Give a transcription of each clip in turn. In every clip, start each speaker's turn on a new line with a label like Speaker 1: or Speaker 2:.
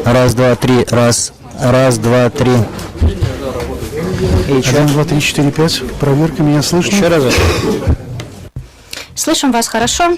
Speaker 1: Раз, два, три. Раз, два, три. И
Speaker 2: 1, 2, 3, 4, 5. Проверка, меня слышно?
Speaker 1: еще разок.
Speaker 3: Слышим вас хорошо.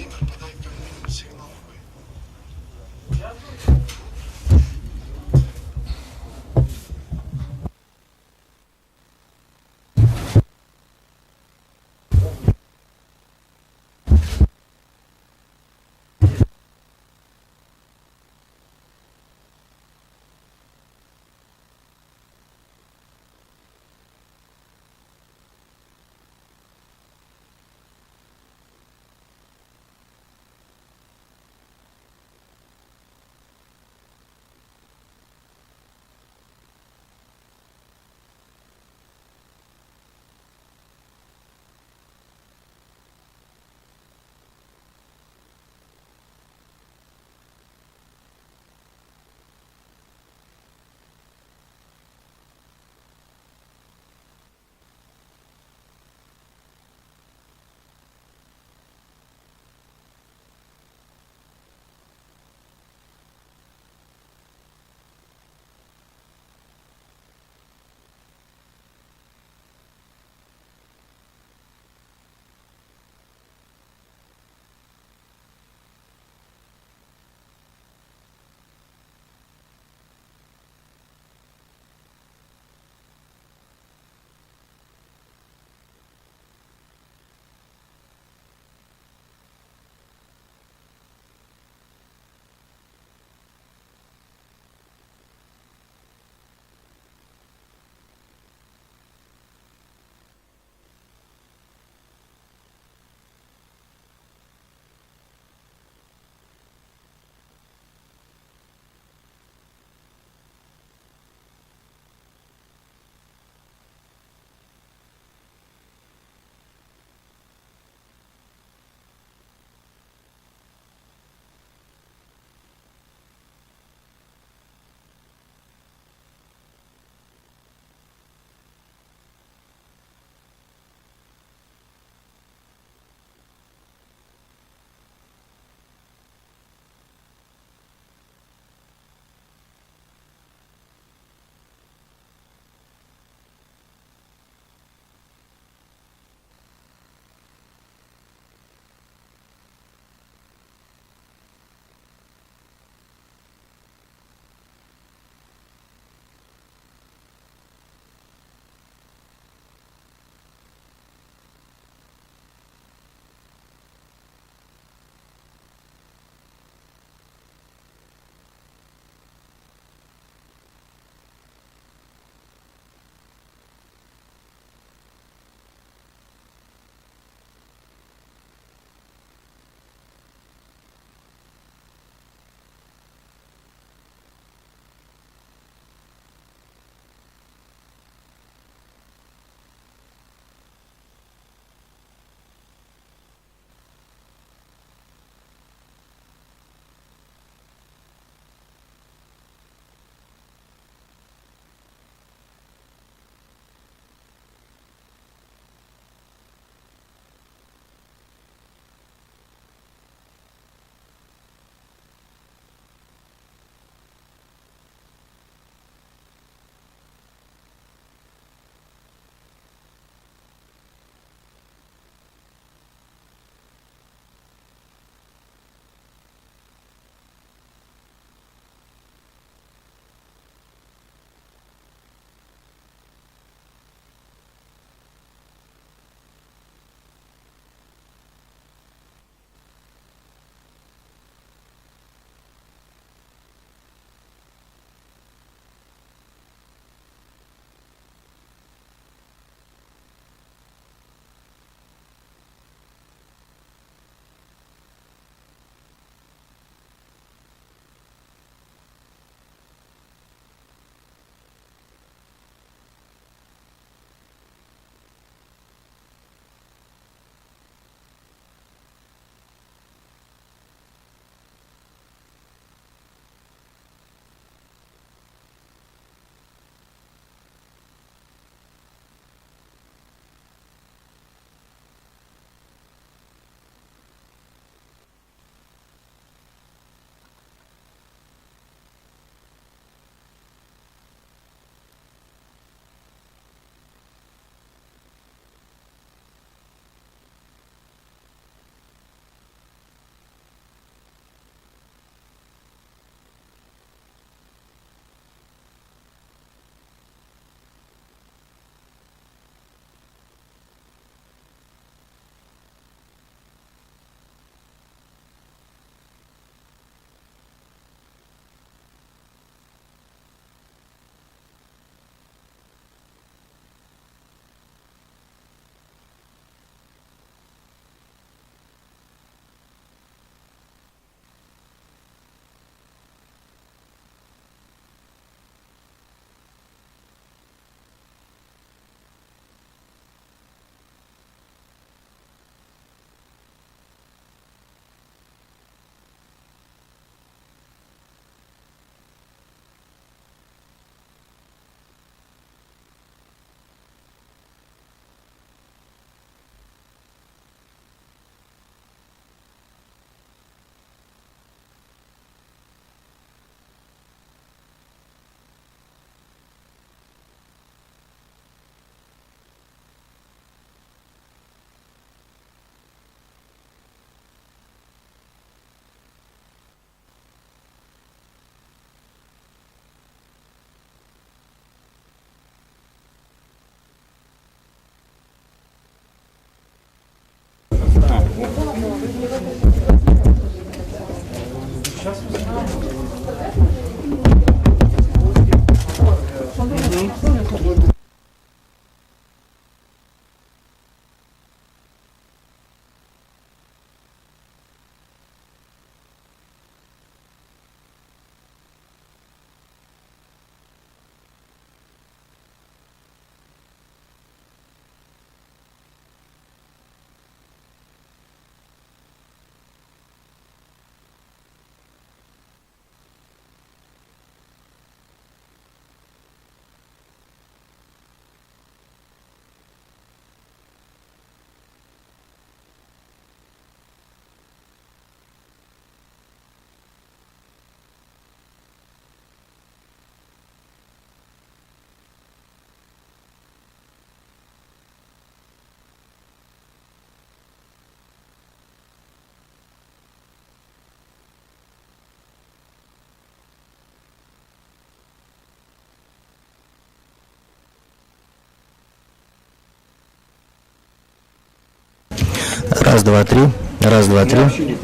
Speaker 1: Раз, два, три. Раз, два, три.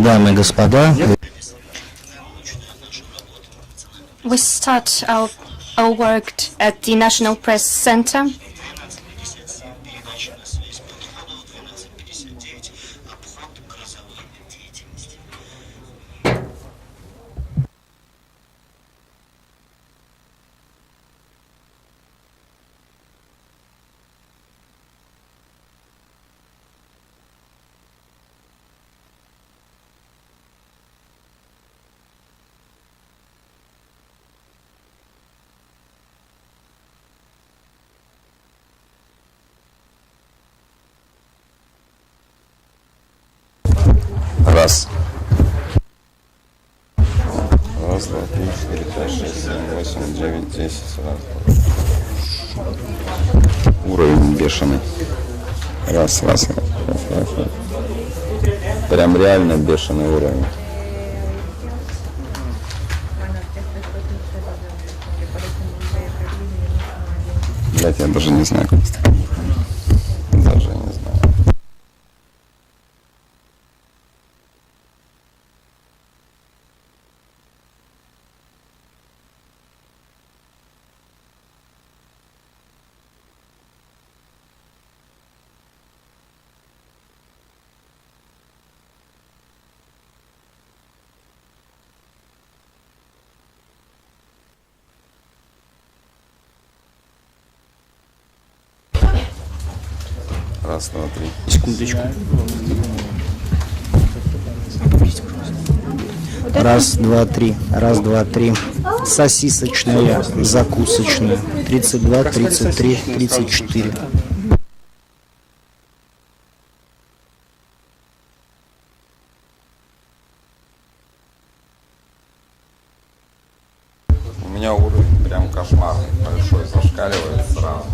Speaker 1: Дамы и господа.
Speaker 3: We start our work at the National Press Center.
Speaker 1: Раз.
Speaker 4: Раз, два, три, четыре, пять, шесть, семь, восемь, девять, десять. Уровень бешеный. Раз. Прям реально бешеный уровень. Блять, я даже не знаю, как это. Даже не знаю. Раз, два, три.
Speaker 1: Секундочку. Раз, два, три. Раз, два, три. Сосисочная, закусочная. 32, 33, 34.
Speaker 4: У меня уровень прям кошмарный, большой, зашкаливает сразу.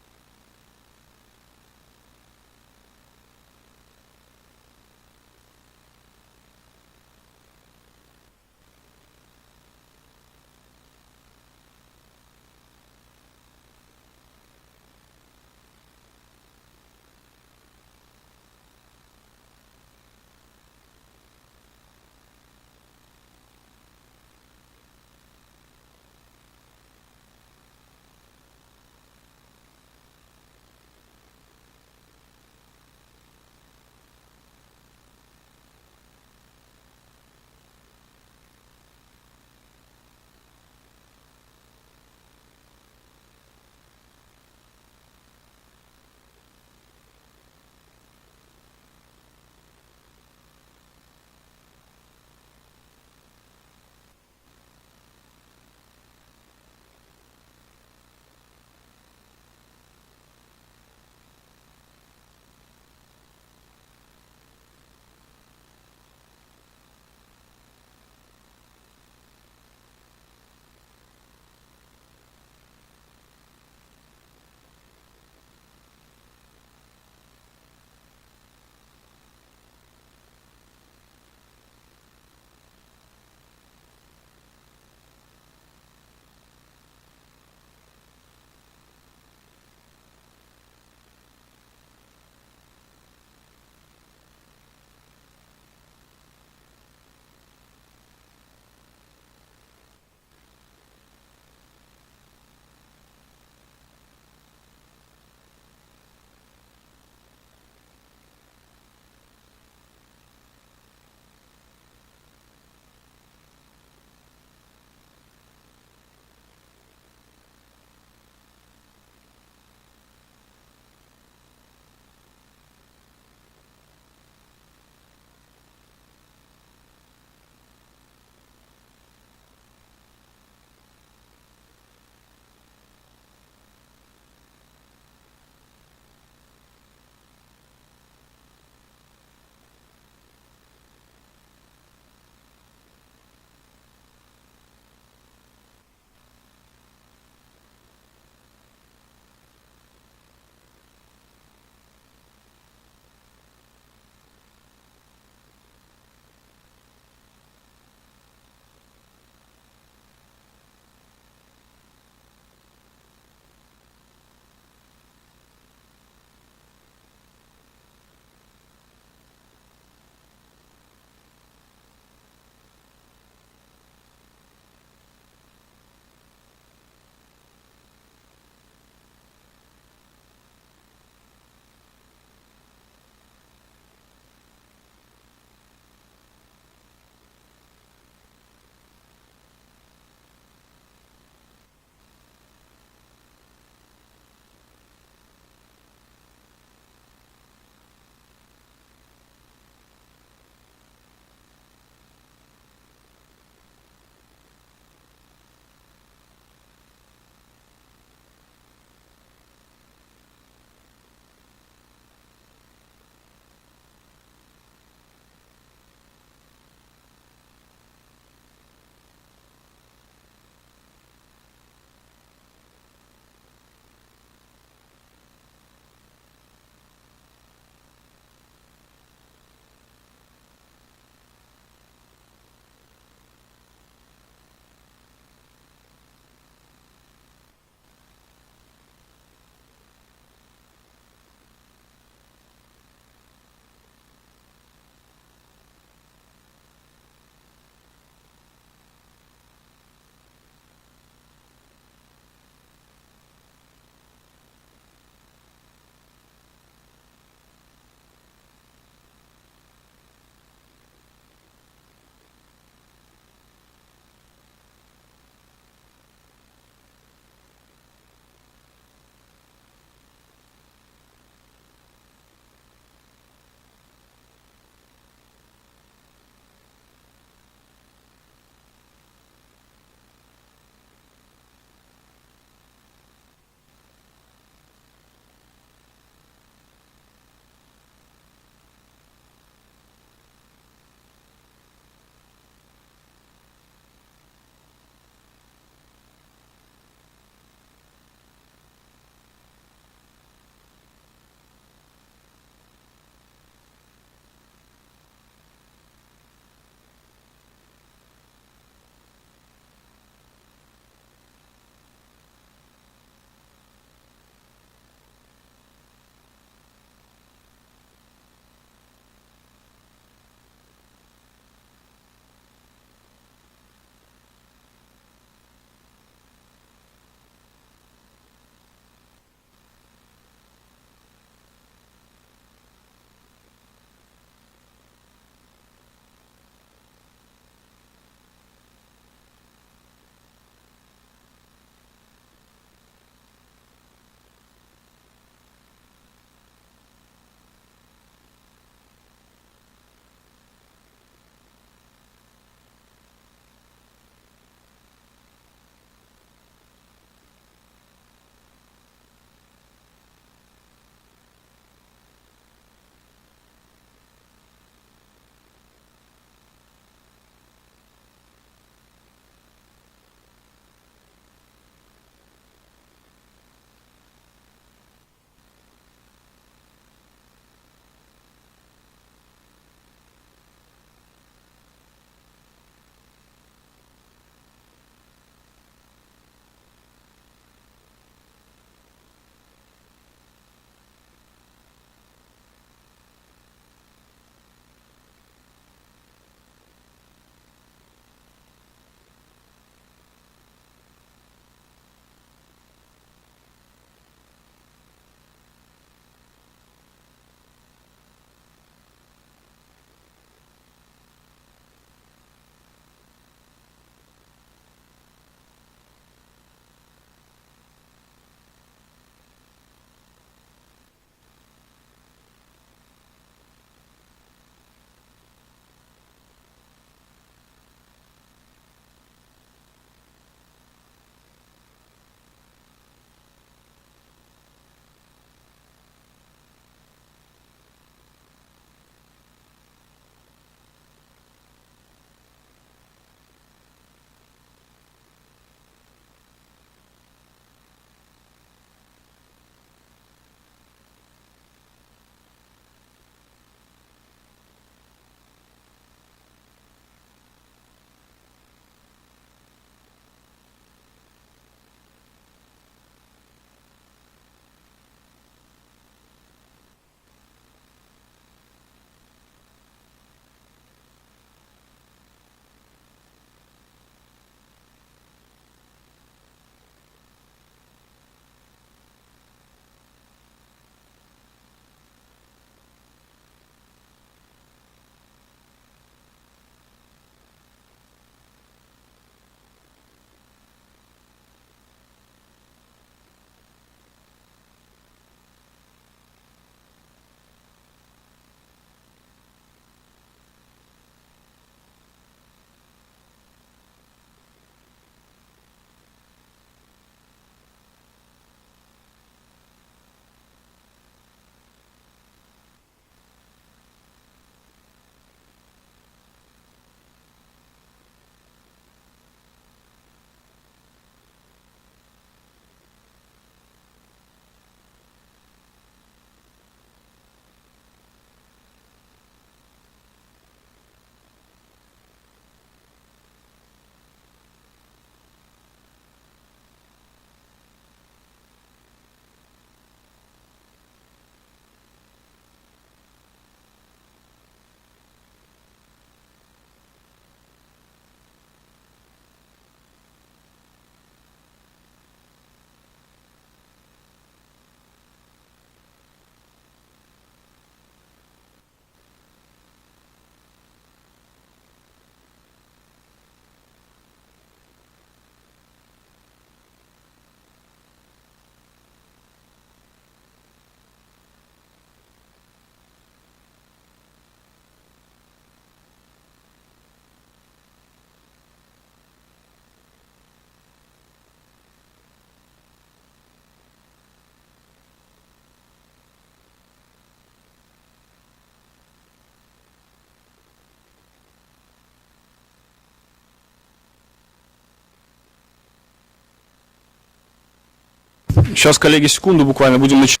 Speaker 5: Сейчас, коллеги, секунду буквально будем начинать.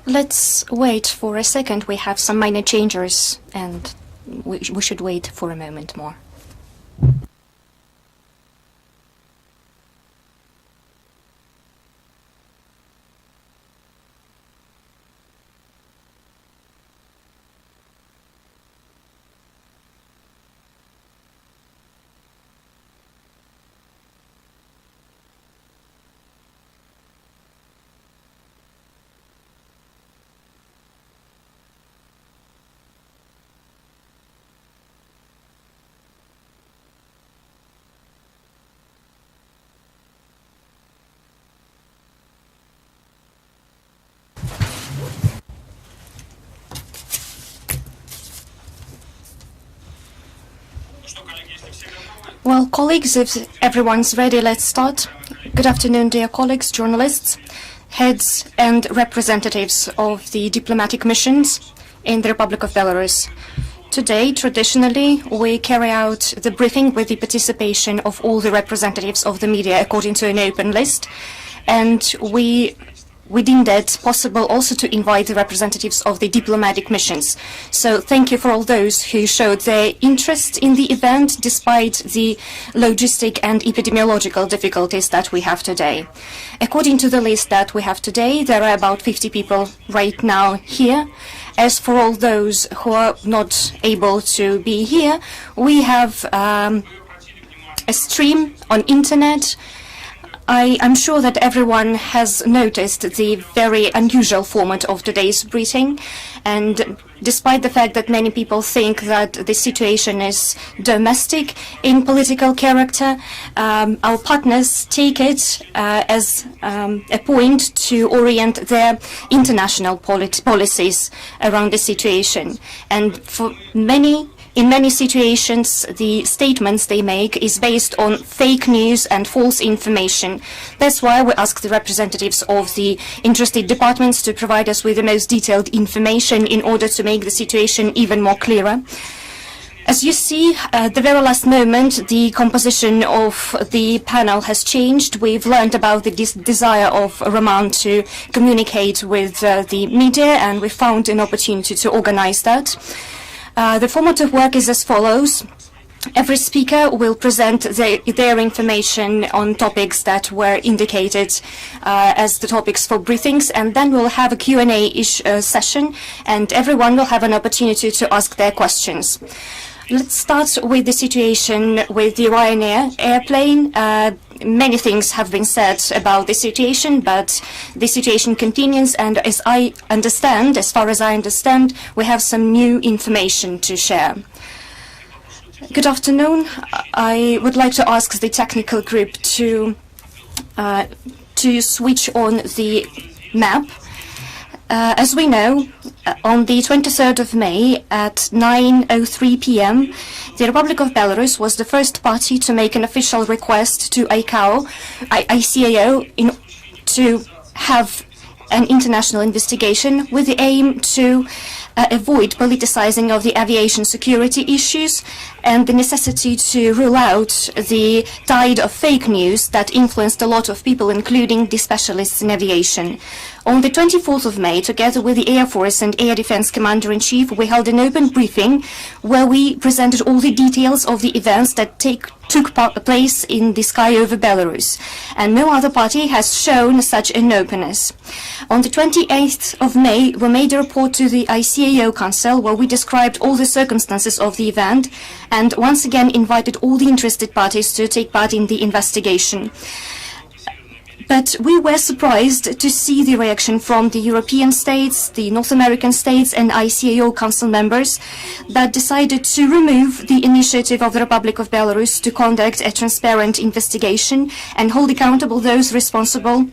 Speaker 3: Let's wait for a second. We have some minor changes, and we should wait for a moment more. Well, colleagues, if everyone's ready, let's start. Good afternoon, dear colleagues, journalists, heads and representatives of the diplomatic missions in the Republic of Belarus. Today, traditionally, we carry out the briefing with the participation of all the representatives of the media according to an open list, and we deemed it possible also to invite the representatives of the diplomatic missions. So thank you for all those who showed their interest in the event despite the logistic and epidemiological difficulties that we have today. According to the list that we have today, there are about 50 people right now here. As for all those who are not able to be here, we have a stream on internet. I'm sure that everyone has noticed the very unusual format of today's briefing, and despite the fact that many people think that the situation is domestic in political character, our partners take it as a point to orient their international policies around the situation. And for in many situations, the statements they make is based on fake news and false information. That's why we ask the representatives of the interested departments to provide us with the most detailed information in order to make the situation even more clearer. As you see, at the very last moment, the composition of the panel has changed. We've learned about the desire of Roman to communicate with the media, and we found an opportunity to organize that. The format of work is as follows. Every speaker will present their information on topics that were indicated as the topics for briefings, and then we'll have a Q&A session, and everyone will have an opportunity to ask their questions. Let's start with the situation with the Ryanair airplane. Many things have been said about the situation, but the situation continues, and as far as I understand, we have some new information to share. Good afternoon. I would like to ask the technical group to switch on the map. As we know, on the 23rd of May at 9:03 p.m., the Republic of Belarus was the first party to make an official request to ICAO to have an international investigation with the aim to avoid politicizing of the aviation security issues and the necessity to rule out the tide of fake news that influenced a lot of people, including the specialists in aviation. On the 24th of May, together with the Air Force and Air Defense Commander-in-Chief, we held an open briefing where we presented all the details of the events that took place in the sky over Belarus, and no other party has shown such an openness. On the 28th of May, we made a report to the ICAO Council where we described all the circumstances of the event and once again invited all the interested parties to take part in the investigation. But we were surprised to see the reaction from the European states, the North American states and ICAO Council members that decided to remove the initiative of the Republic of Belarus to conduct a transparent investigation and hold accountable those responsible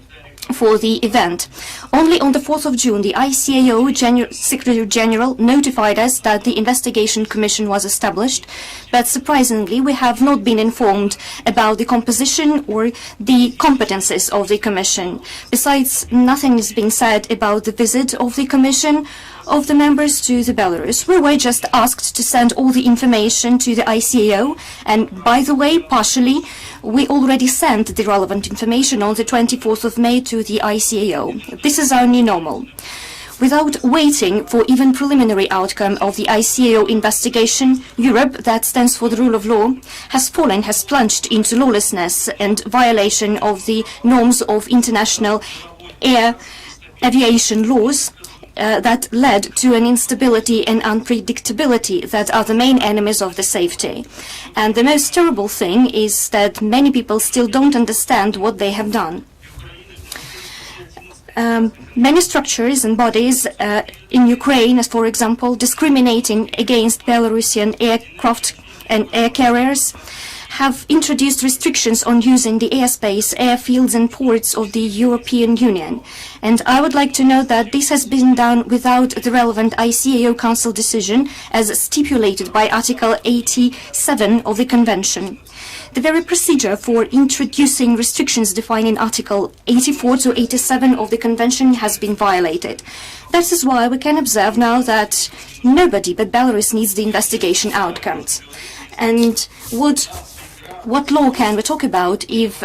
Speaker 3: for the event. Only on the 4th of June, the ICAO Secretary General notified us that the investigation commission was established, but surprisingly we have not been informed about the composition or the competences of the commission. Besides, nothing is being said about the visit of the commission of the members to the Belarus. We were just asked to send all the information to the ICAO, and by the way, partially, We already sent the relevant information on the 24th of May to the ICAO. This is our new normal. Without waiting for even preliminary outcome of the ICAO investigation, Europe, that stands for the rule of law, has plunged into lawlessness and violation of the norms of international aviation laws that led to an instability and unpredictability that are the main enemies of the safety. And the most terrible thing is that many people still don't understand what they have done. Many structures and bodies in Ukraine, as for example, discriminating against Belarusian aircraft and air carriers, have introduced restrictions on using the airspace, airfields and ports of the European Union. And I would like to note that this has been done without the relevant ICAO Council decision as stipulated by Article 87 of the Convention. The very procedure for introducing restrictions defined in Article 84 to 87 of the Convention has been violated. That is why we can observe now that nobody but Belarus needs the investigation outcomes. And what law can we talk about if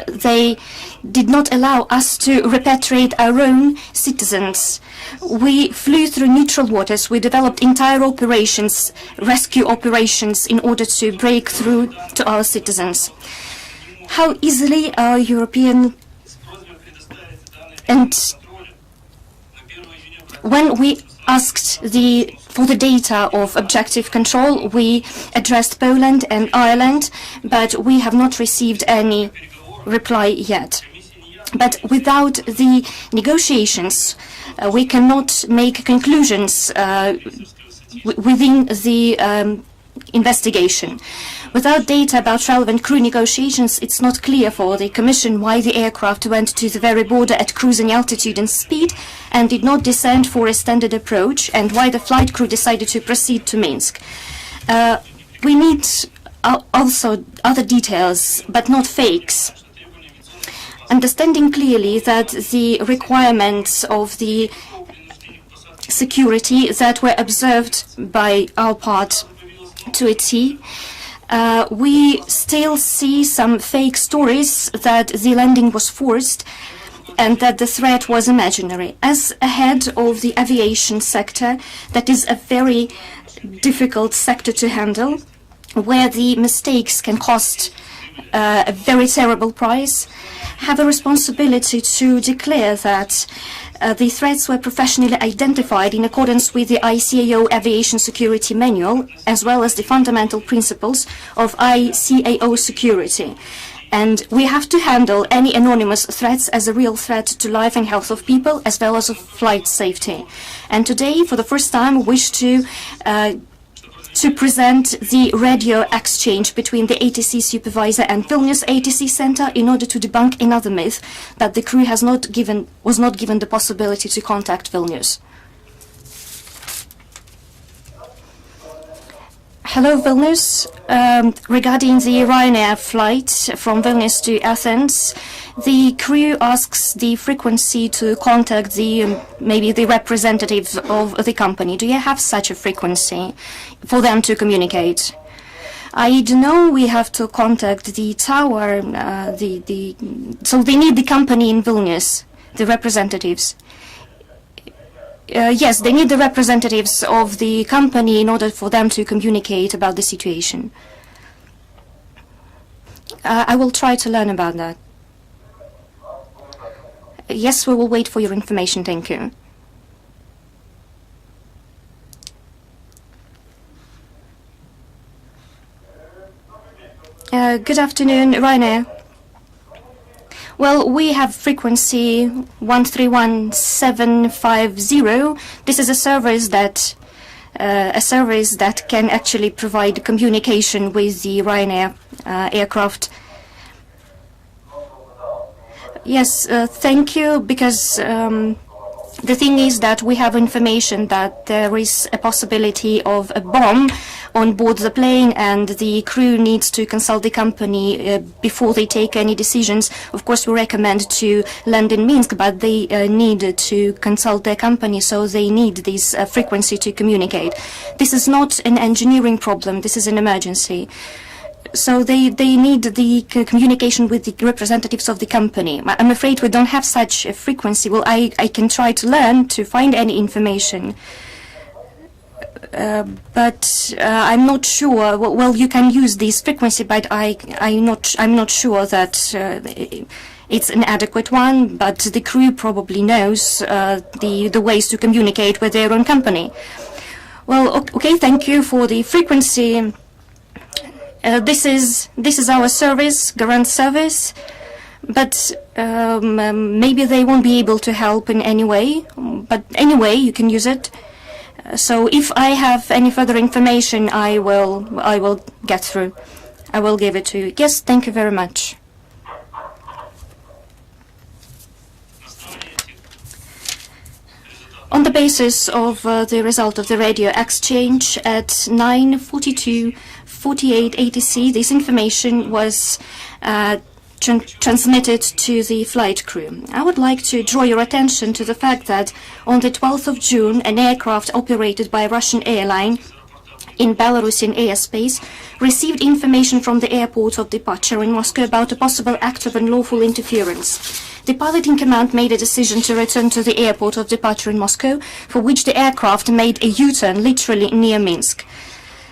Speaker 3: they did not allow us to repatriate our own citizens? We flew through neutral waters. We developed entire operations, rescue operations, in order to break through to our citizens. How easily our European... And when we asked for the data of objective control, we addressed Poland and Ireland, but we have not received any reply yet. But without the negotiations, we cannot make conclusions within the investigation. Without data about relevant crew negotiations, it's not clear for the Commission why the aircraft went to the very border at cruising altitude and speed and did not descend for a standard approach, and why the flight crew decided to proceed to Minsk. We need also other details, but not fakes. Understanding clearly that the requirements of the security that were observed by our part to a T, we still see some fake stories that the landing was forced and that the threat was imaginary. As a head of the aviation sector, that is a very difficult sector to handle, where the mistakes can cost a very terrible price, have a responsibility to declare that the threats were professionally identified in accordance with the ICAO Aviation Security Manual, as well as the fundamental principles of ICAO security. And we have to handle any anonymous threats as a real threat to life and health of people, as well as of flight safety. And today, for the first time, we wish to present the radio exchange between the ATC supervisor and Vilnius ATC center in order to debunk another myth that the crew was not given the possibility to contact Vilnius. Hello, Vilnius. Regarding the Ryanair flight from Vilnius to Athens, the crew asks the frequency to contact maybe the representatives of the company. Do you have such a frequency for them to communicate? I don't know. We have to contact the tower. So they need the company in Vilnius, the representatives. Yes, they need the representatives of the company in order for them to communicate about the situation. I will try to learn about that. Yes, we will wait for your information. Thank you. Good afternoon, Ryanair. Well, we have frequency 131750. This is a service that can actually provide communication with the Ryanair aircraft. Yes, thank you, because the thing is that we have information that there is a possibility of a bomb on board the plane, and the crew needs to consult the company before they take any decisions. Of course, we recommend to land in Minsk, but they need to consult their company, so they need this frequency to communicate. This is not an engineering problem. This is an emergency. So they need the communication with the representatives of the company. I'm afraid we don't have such a frequency. Well, I can try to learn to find any information. But I'm not sure. Well, you can use this frequency, but I'm not sure that it's an adequate one. But the crew probably knows the ways to communicate with their own company. Well, okay. Thank you for the frequency. This is our service, Garant service, but maybe they won't be able to help in any way. But anyway, you can use it. So if I have any further information, I will get through. I will give it to you. Yes, thank you very much. On the basis of the result of the radio exchange at 9:42. 48 ATC, this information was transmitted to the flight crew. I would like to draw your attention to the fact that on the 12th of June, an aircraft operated by a Russian airline in Belarusian airspace received information from the airport of departure in Moscow about a possible act of unlawful interference. The pilot in command made a decision to return to the airport of departure in Moscow, for which the aircraft made a U-turn literally near Minsk.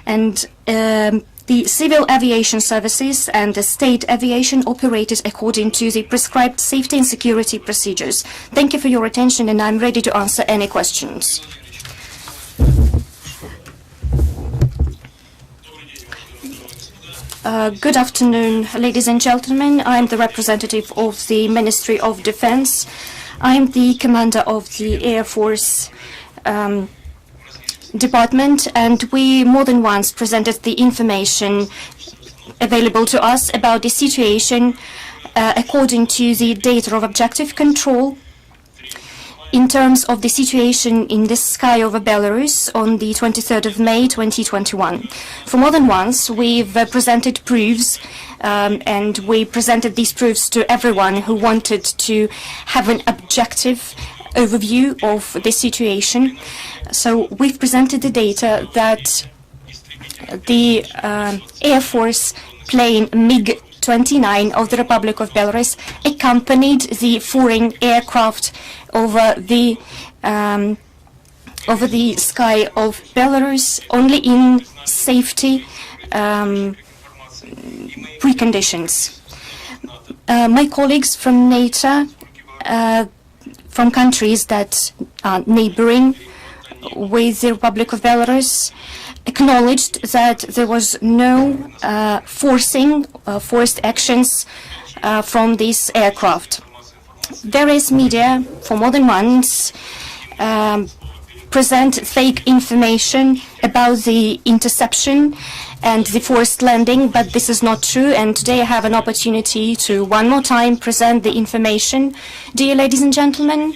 Speaker 3: And the civil aviation services and the state aviation operated according to the prescribed safety and security procedures. Thank you for your attention, and I'm ready to answer any questions. Good afternoon, ladies and gentlemen. I'm the representative of the Ministry of Defense. I'm the commander of the Air Force Department, and we more than once presented the information available to us about the situation according to the data of objective control in terms of the situation in the sky over Belarus on the 23rd of May 2021. For more than once, we've presented proofs and we presented these proofs to everyone who wanted to have an objective overview of the situation. So we've presented the data that the Air Force plane MiG-29 of the Republic of Belarus accompanied the foreign aircraft over the sky of Belarus only in safety preconditions. My colleagues from NATO, from countries that are neighboring with the Republic of Belarus, acknowledged that there was no forced actions from this aircraft. Various media, for more than once, present fake information about the interception and the forced landing, but this is not true, and today I have an opportunity to one more time present the information. Dear ladies and gentlemen,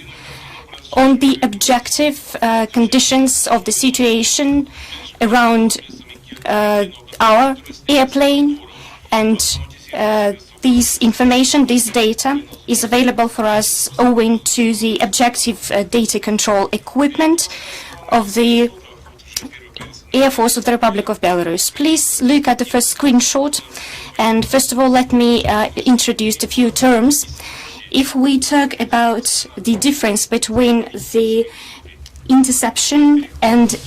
Speaker 3: on the objective conditions of the situation around our airplane, and this information, this data, is available for us owing to the objective data control equipment of the Air Force of the Republic of Belarus. Please look at the first screenshot, and first of all let me introduce a few terms. If we talk about the difference between the interception and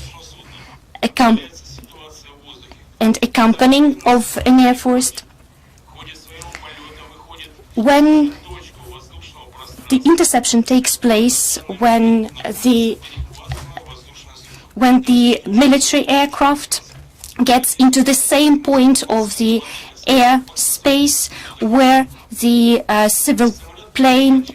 Speaker 3: accompanying of an Air Force, when the interception takes place, when the military aircraft gets into the same point of the airspace where the civil plane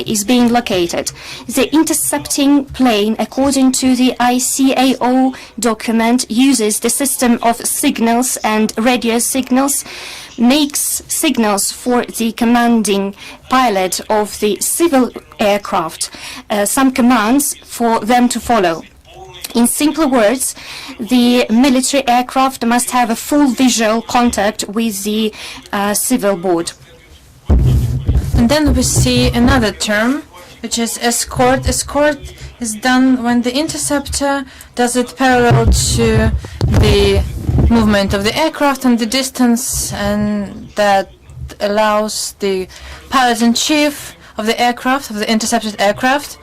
Speaker 3: is being located. The intercepting plane, according to the ICAO document, uses the system of signals and radio signals, makes signals for the commanding pilot of the civil aircraft, some commands for them to follow. In simple words, the military aircraft must have a full visual contact with the civil board.
Speaker 6: And then we see another term, which is escort. Escort is done when the interceptor does it parallel to the movement of the aircraft and the distance, and that allows the pilot-in-chief of the aircraft, of the intercepted aircraft,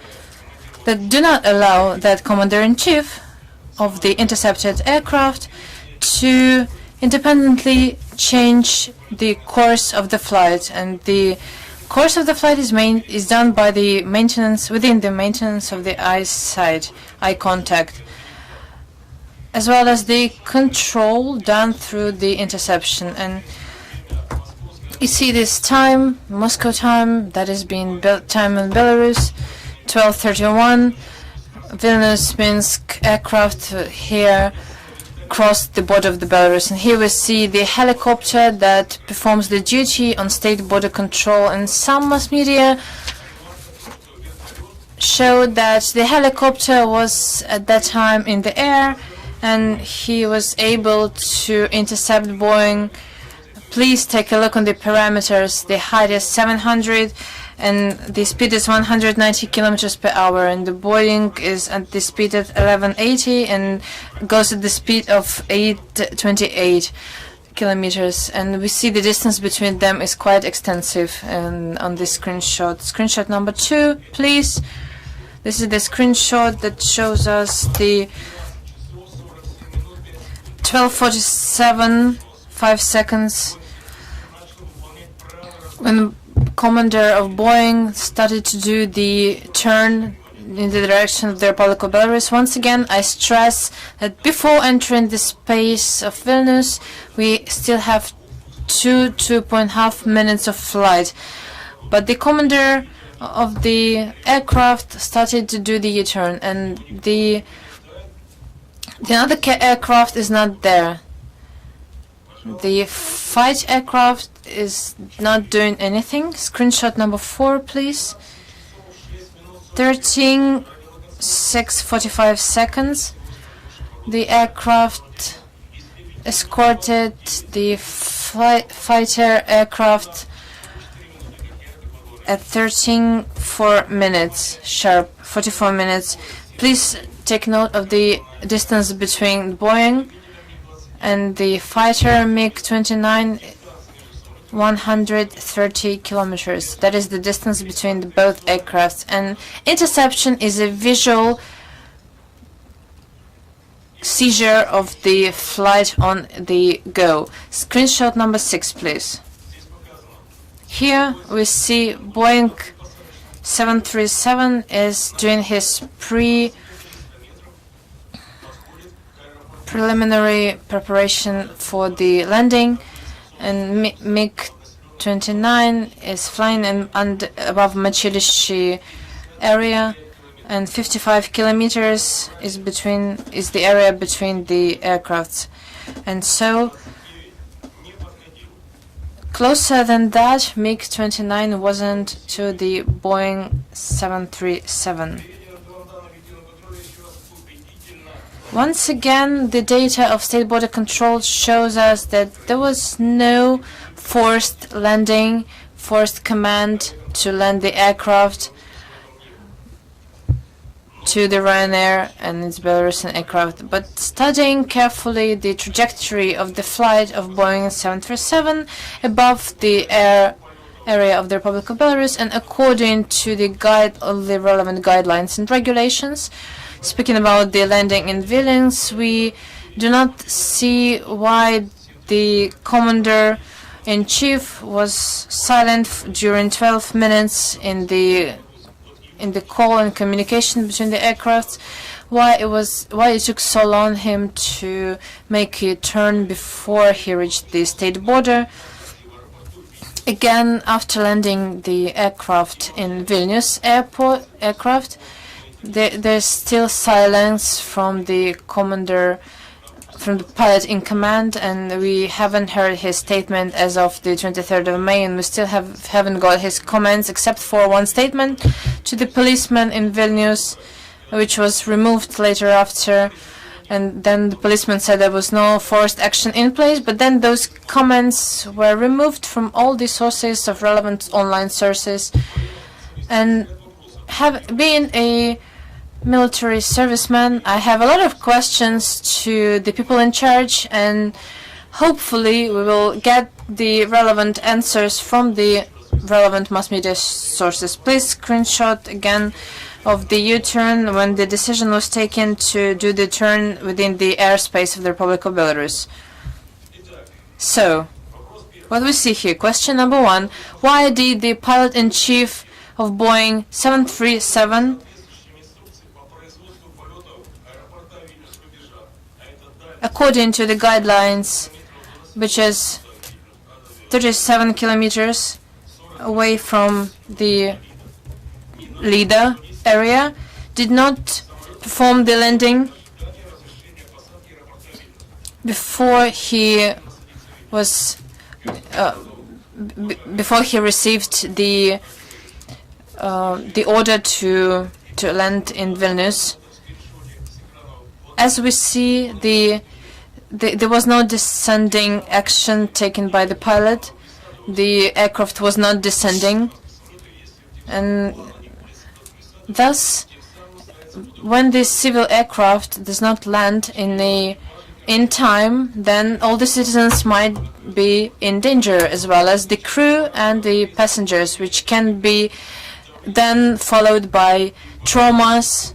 Speaker 6: that do not allow that commander-in-chief of the intercepted aircraft to independently change the course of the flight. And the course of the flight is done by the maintenance, within the maintenance of the eyesight, eye contact, as well as the control done through the interception. And you see this time, Moscow time, that is being built time in Belarus, 12:31. Vilnius, Minsk aircraft here crossed the border of the Belarus. And here we see the helicopter that performs the duty on state border control. And some mass media showed that the helicopter was at that time in the air, and he was able to intercept Boeing. Please take a look on the parameters. The height is 700 and the speed is 190 kilometers per hour, and the Boeing is at the speed of 1180 and goes at the speed of 828 kilometers. And we see the distance between them is quite extensive. And on this screenshot number 2, please. This is the screenshot that shows us the 12:47, 5 seconds, when the commander of Boeing started to do the turn in the direction of the Republic of Belarus. Once again, I stress that before entering the space of Vilnius, we still have 2.5 minutes of flight. But the commander of the aircraft started to do the U-turn, and the other aircraft is not there. The fight aircraft is not doing anything. Screenshot number 4, please. 13:6:45 seconds. The aircraft escorted the fighter aircraft at 13:04 minutes sharp, 44 minutes. Please take note of the distance between Boeing and the fighter MiG-29, 130 kilometers. That is the distance between both aircrafts. And interception is a visual seizure of the flight on the go. Screenshot number 6, please. Here we see Boeing 737 is doing his preliminary preparation for the landing, and MiG-29 is flying above Machilishi area, and 55 kilometers is the area between the aircrafts. And so closer than that, MiG-29 wasn't to the Boeing 737. Once again, the data of State Border Control shows us that there was no forced landing, forced command to land the aircraft to the Ryanair and its Belarusian aircraft. But studying carefully the trajectory of the flight of Boeing 737 above the area of the Republic of Belarus, and according to the relevant guidelines and regulations, speaking about the landing in Vilnius, we do not see why the commander-in-chief was silent during 12 minutes in the call and communication between the aircrafts. Why it took so long him to make a turn before he reached the state border. Again, after landing the aircraft in Vilnius aircraft, there's still silence from the commander, from the pilot in command, and we haven't heard his statement as of the 23rd of May, and we still haven't got his comments except for one statement to the policeman in Vilnius, which was removed later after. And then the policeman said there was no forced action in place, but then those comments were removed from all the sources of relevant online sources. And being a military serviceman, I have a lot of questions to the people in charge, and hopefully we will get the relevant answers from the relevant mass media sources. Please screenshot again of the U-turn when the decision was taken to do the turn within the airspace of the Republic of Belarus. So, what we see here, question number 1, why did the pilot-in-chief of Boeing 737, according to the guidelines, which is 37 kilometers away from the leader area, did not perform the landing before he was before he received the order to land in Vilnius. As we see, there was no descending action taken by the pilot. The aircraft was not descending, and thus, when the civil aircraft does not land in time, then all the citizens might be in danger, as well as the crew and the passengers, which can be then followed by traumas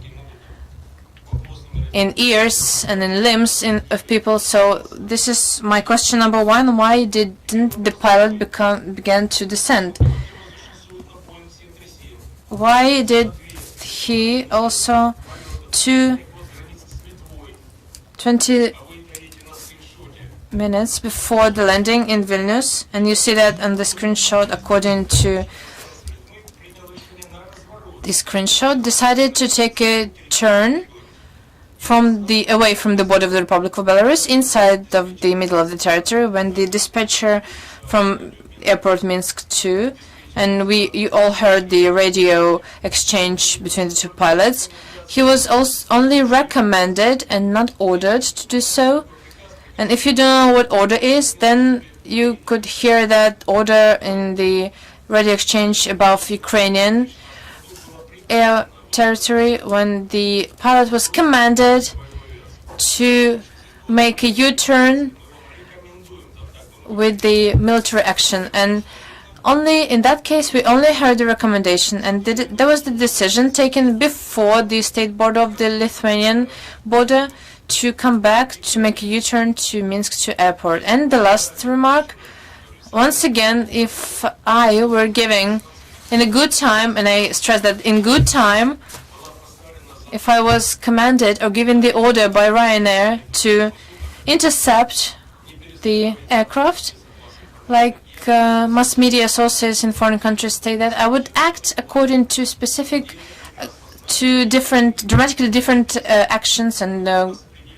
Speaker 6: in ears and in limbs of people. So this is my question number 1. Why didn't the pilot begin to descend? Why did he also 20 minutes before the landing in Vilnius, and you see that on the screenshot, according to the screenshot, decided to take a turn away from the border of the Republic of Belarus, inside of the middle of the territory, when the dispatcher from airport Minsk 2, and you all heard the radio exchange between the two pilots, he was only recommended and not ordered to do so. And if you don't know what order is, then you could hear that order in the radio exchange above Ukrainian air territory, when the pilot was commanded to make a U-turn with the military action. And only in that case, we only heard the recommendation, and there was the decision taken before the state border of the Lithuanian border to come back to make a U-turn to Minsk 2 airport. And the last remark, once again, if I were giving in a good time, and I stress that in good time, if I was commanded or given the order by Ryanair to intercept the aircraft, like mass media sources in foreign countries state, that I would act according to specific, dramatically different actions and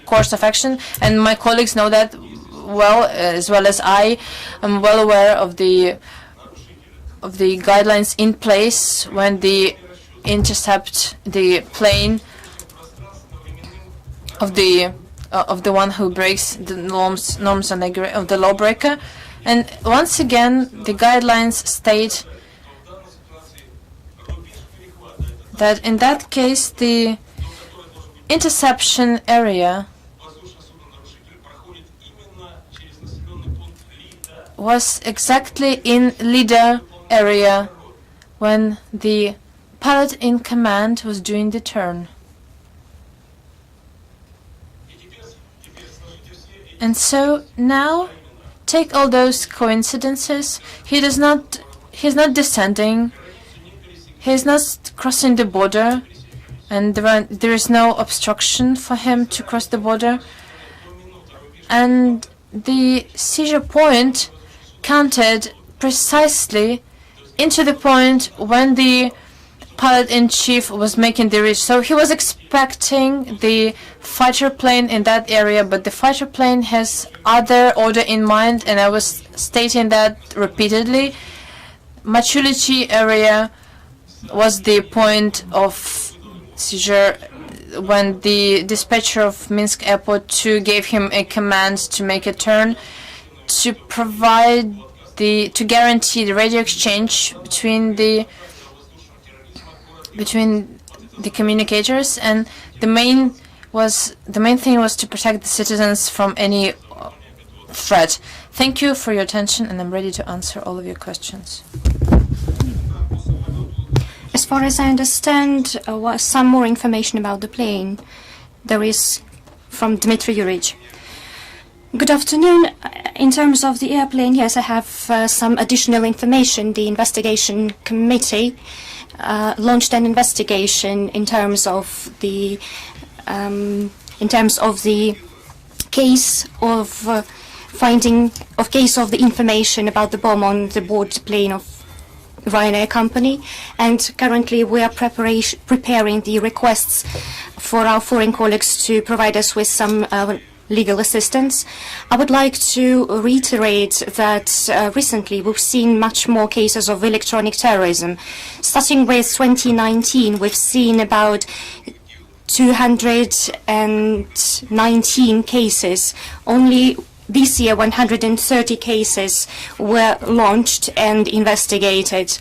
Speaker 6: course of action. And my colleagues know that well, as well as I am well aware of the guidelines in place when they intercept the plane of the one who breaks the norms and of the lawbreaker. And once again, the guidelines state that in that case, the interception area was exactly in leader area when the pilot in command was doing the turn. And so now, take all those coincidences. He's not descending. He's not crossing the border, and there is no obstruction for him to cross the border. And the seizure point counted precisely into the point when the pilot-in-chief was making the reach. So he was expecting the fighter plane in that area, but the fighter plane has other order in mind, and I was stating that repeatedly. Machulichi area was the point of seizure when the dispatcher of Minsk Airport 2 gave him a command to make a turn to guarantee the radio exchange between the communicators, and the main thing was to protect the citizens from any threat. Thank you for your attention, and I'm ready to answer all of your questions.
Speaker 3: As far as I understand, some more information about the plane there is from Dmitry Yurich. Good afternoon. In terms of the airplane, yes, I have some additional information. The investigation committee launched an investigation in terms of the case of case of the information about the bomb on the board plane of Ryanair company, and currently we are preparing the requests for our foreign colleagues to provide us with some legal assistance. I would like to reiterate that recently we've seen much more cases of electronic terrorism. Starting with 2019, we've seen about 219 cases. Only this year, 130 cases were launched and investigated.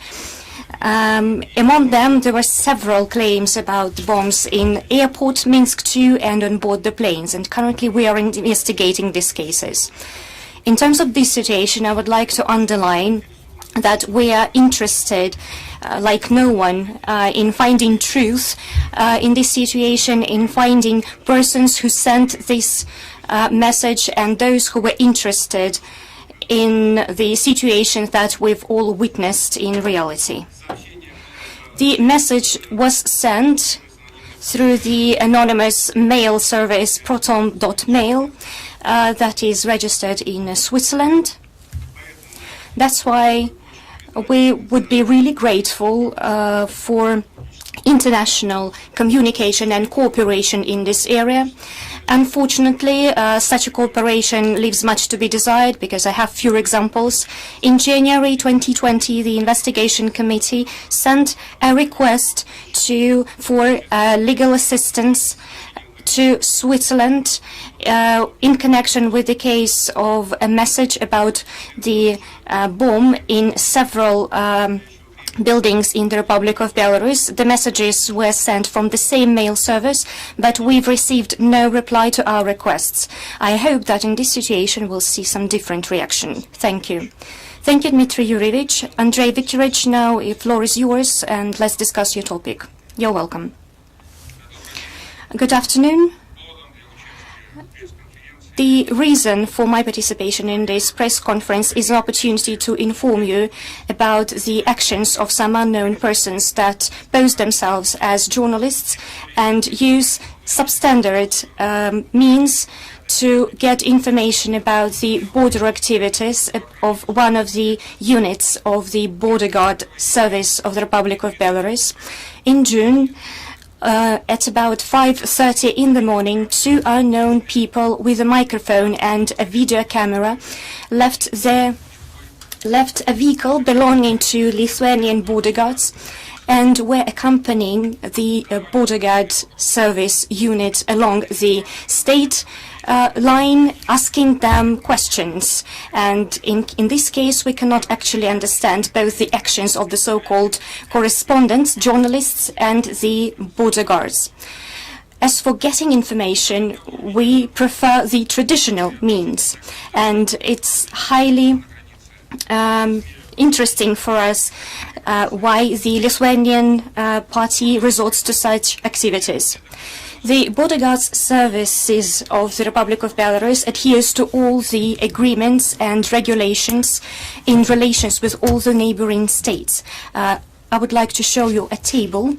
Speaker 3: Among them, there were several claims about bombs in airport Minsk 2 and on board the planes, and currently we are investigating these cases. In terms of this situation, I would like to underline that we are interested, like no one, in finding truth in this situation, in finding persons who sent this message and those who were interested in the situation that we've all witnessed in reality. The message was sent through the anonymous mail service proton.mail that is registered in Switzerland. That's why we would be really grateful for international communication and cooperation in this area. Unfortunately, such a cooperation leaves much to be desired because I have few examples. In January 2020, the investigation committee sent a request for legal assistance to Switzerland in connection with the case of a message about the bomb in several buildings in the Republic of Belarus. The messages were sent from the same mail service, but we've received no reply to our requests. I hope that in this situation we'll see some different reaction. Thank you. Thank you, Dmitry Yurevich. Andrei Viktorovich, now the floor is yours, and let's discuss your topic. You're welcome. Good afternoon. The reason for my participation in this press conference is an opportunity to inform you about the actions of some unknown persons that pose themselves as journalists and use substandard means to get information about the border activities of one of the units of the border guard service of the Republic of Belarus. In June, at about 5:30 in the morning, two unknown people with a microphone and a video camera left a vehicle belonging to Lithuanian border guards and were accompanying the border guard service unit along the state line, asking them questions. And in this case, we cannot actually understand both the actions of the so-called correspondents, journalists, and the border guards. As for getting information, we prefer the traditional means, and it's highly interesting for us why the Lithuanian party resorts to such activities. The border guards services of the Republic of Belarus adheres to all the agreements and regulations in relations with all the neighboring states. I would like to show you a table.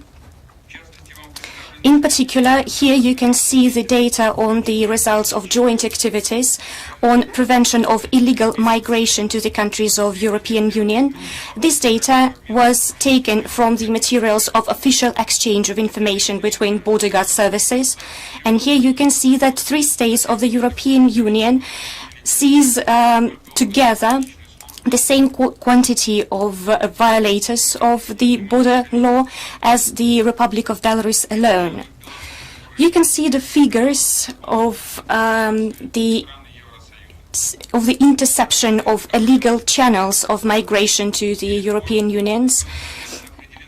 Speaker 3: In particular, here you can see the data on the results of joint activities on prevention of illegal migration to the countries of European Union. This data was taken from the materials of official exchange of information between border guard services. And here you can see that 3 states of the European Union sees together the same quantity of violators of the border law as the Republic of Belarus alone. You can see the figures of the interception of illegal channels of migration to the European Union.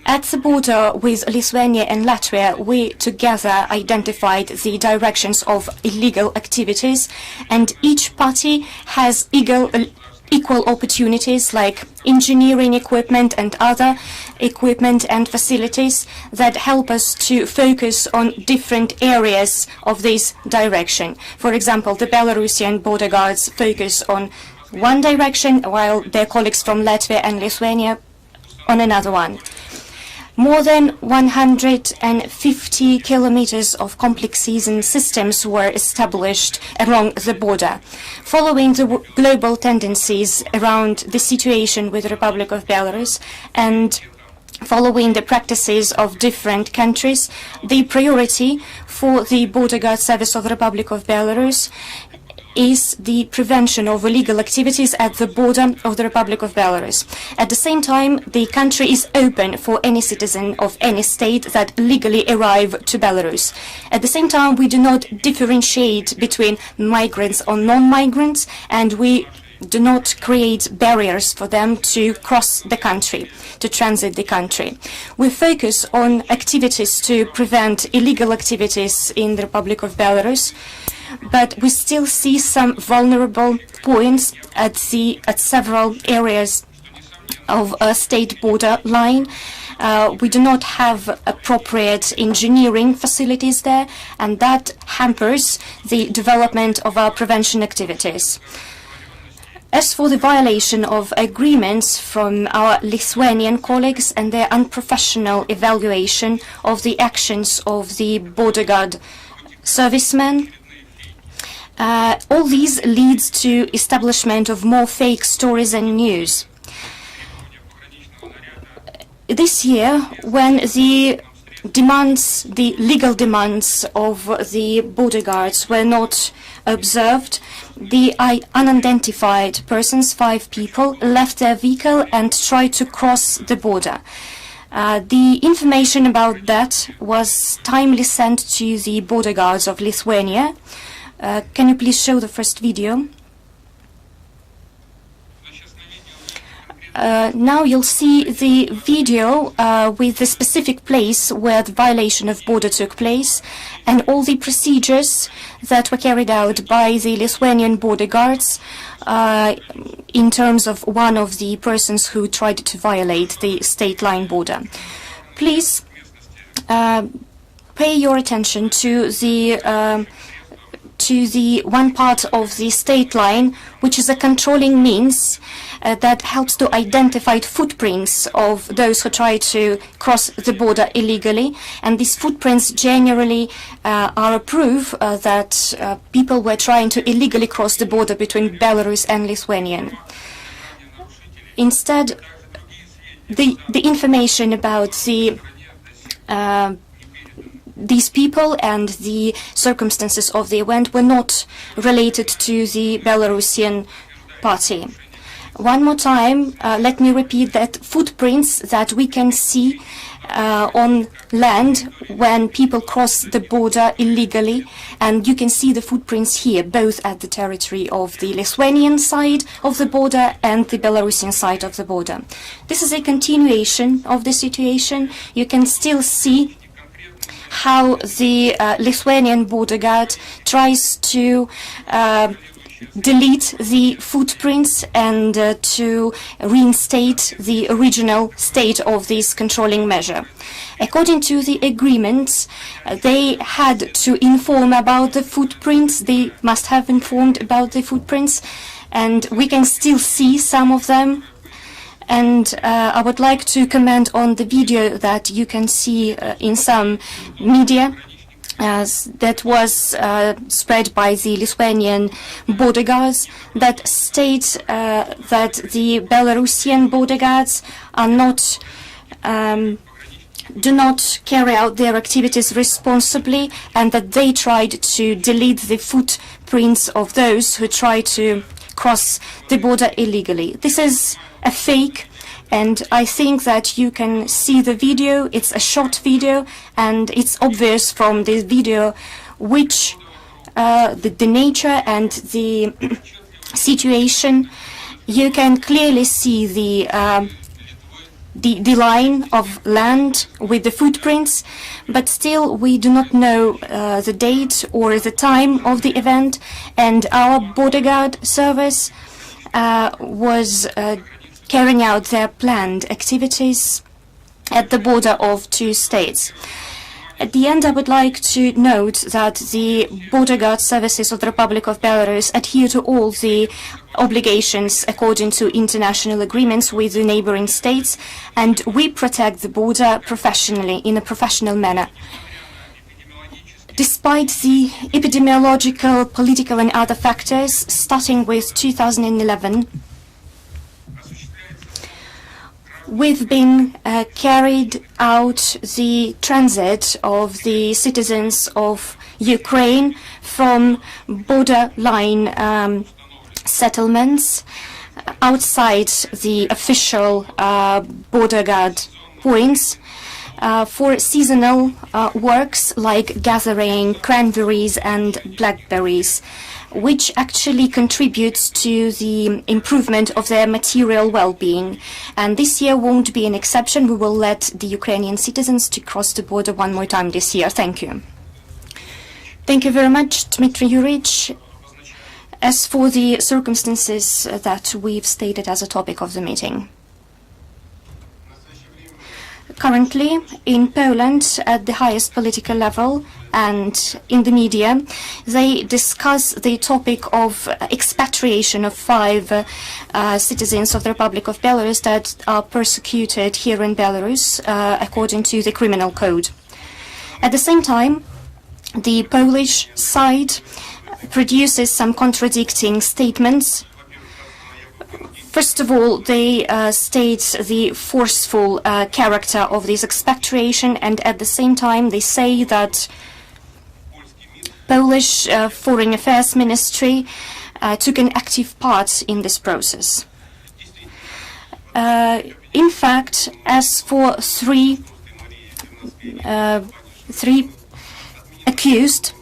Speaker 3: At the border with Lithuania and Latvia, we together identified the directions of illegal activities, and each party has equal opportunities like engineering equipment and other equipment and facilities that help us to focus on different areas of this direction. For example, the Belarusian border guards focus on one direction, while their colleagues from Latvia and Lithuania on another one. More than 150 kilometers of complex season systems were established along the border. Following the global tendencies around the situation with the Republic of Belarus and following the practices of different countries, the priority for the Border Guard Service of the Republic of Belarus is the prevention of illegal activities at the border of the Republic of Belarus. At the same time, the country is open for any citizen of any state that legally arrive to Belarus. At the same time, we do not differentiate between migrants or non-migrants, and we do not create barriers for them to cross the country, to transit the country. We focus on activities to prevent illegal activities in the Republic of Belarus, but we still see some vulnerable points at several areas of a state border line. We do not have appropriate engineering facilities there, and that hampers the development of our prevention activities. As for the violation of agreements from our Lithuanian colleagues and their unprofessional evaluation of the actions of the border guard servicemen, all these leads to establishment of more fake stories and news. This year, when the legal demands of the border guards were not observed, the unidentified persons, 5 people, left their vehicle and tried to cross the border. The information about that was timely sent to the border guards of Lithuania. Can you please show the first video? Now you'll see the video with the specific place where the violation of border took place and all the procedures that were carried out by the Lithuanian border guards in terms of one of the persons who tried to violate the state line border. Please pay your attention to the one part of the state line, which is a controlling means that helps to identify footprints of those who try to cross the border illegally. And these footprints generally are a proof that people were trying to illegally cross the border between Belarus and Lithuania. Instead, the information about these people and the circumstances of the event were not related to the Belarusian party. One more time, let me repeat that footprints that we can see on land when people cross the border illegally, and you can see the footprints here, both at the territory of the Lithuanian side of the border and the Belarusian side of the border. This is a continuation of the situation. You can still see how the Lithuanian border guard tries to delete the footprints and to reinstate the original state of this controlling measure. According to the agreements, they had to inform about the footprints. They must have informed about the footprints, and we can still see some of them. And I would like to comment on the video that you can see in some media that was spread by the Lithuanian border guards that states that the Belarusian border guards are not do not carry out their activities responsibly, and that they tried to delete the footprints of those who try to cross the border illegally. This is a fake, and I think that you can see the video. It's a short video, and it's obvious from this video which the nature and the situation. You can clearly see the line of land with the footprints, but still we do not know the date or the time of the event, and our border guard service was carrying out their planned activities at the border of two states. At the end, I would like to note that the border guard services of the Republic of Belarus adhere to all the obligations according to international agreements with the neighboring states, and we protect the border professionally, in a professional manner. Despite the epidemiological, political and other factors, starting with 2011, we've been carried out the transit of the citizens of Ukraine from borderline settlements outside the official border guard points for seasonal works like gathering cranberries and blackberries, which actually contributes to the improvement of their material well-being. And this year won't be an exception. We will let the Ukrainian citizens to cross the border one more time this year. Thank you. Thank you very much, Dmitry Yurich. As for the circumstances that we've stated as a topic of the meeting. Currently, in Poland, at the highest political level and in the media, they discuss the topic of expatriation of 5 citizens of the Republic of Belarus that are persecuted here in Belarus according to the criminal code. At the same time, the Polish side produces some contradicting statements. First of all, they state the forceful character of this expatriation, and at the same time they say that Polish Foreign Affairs Ministry took an active part in this process. In fact, as for three accused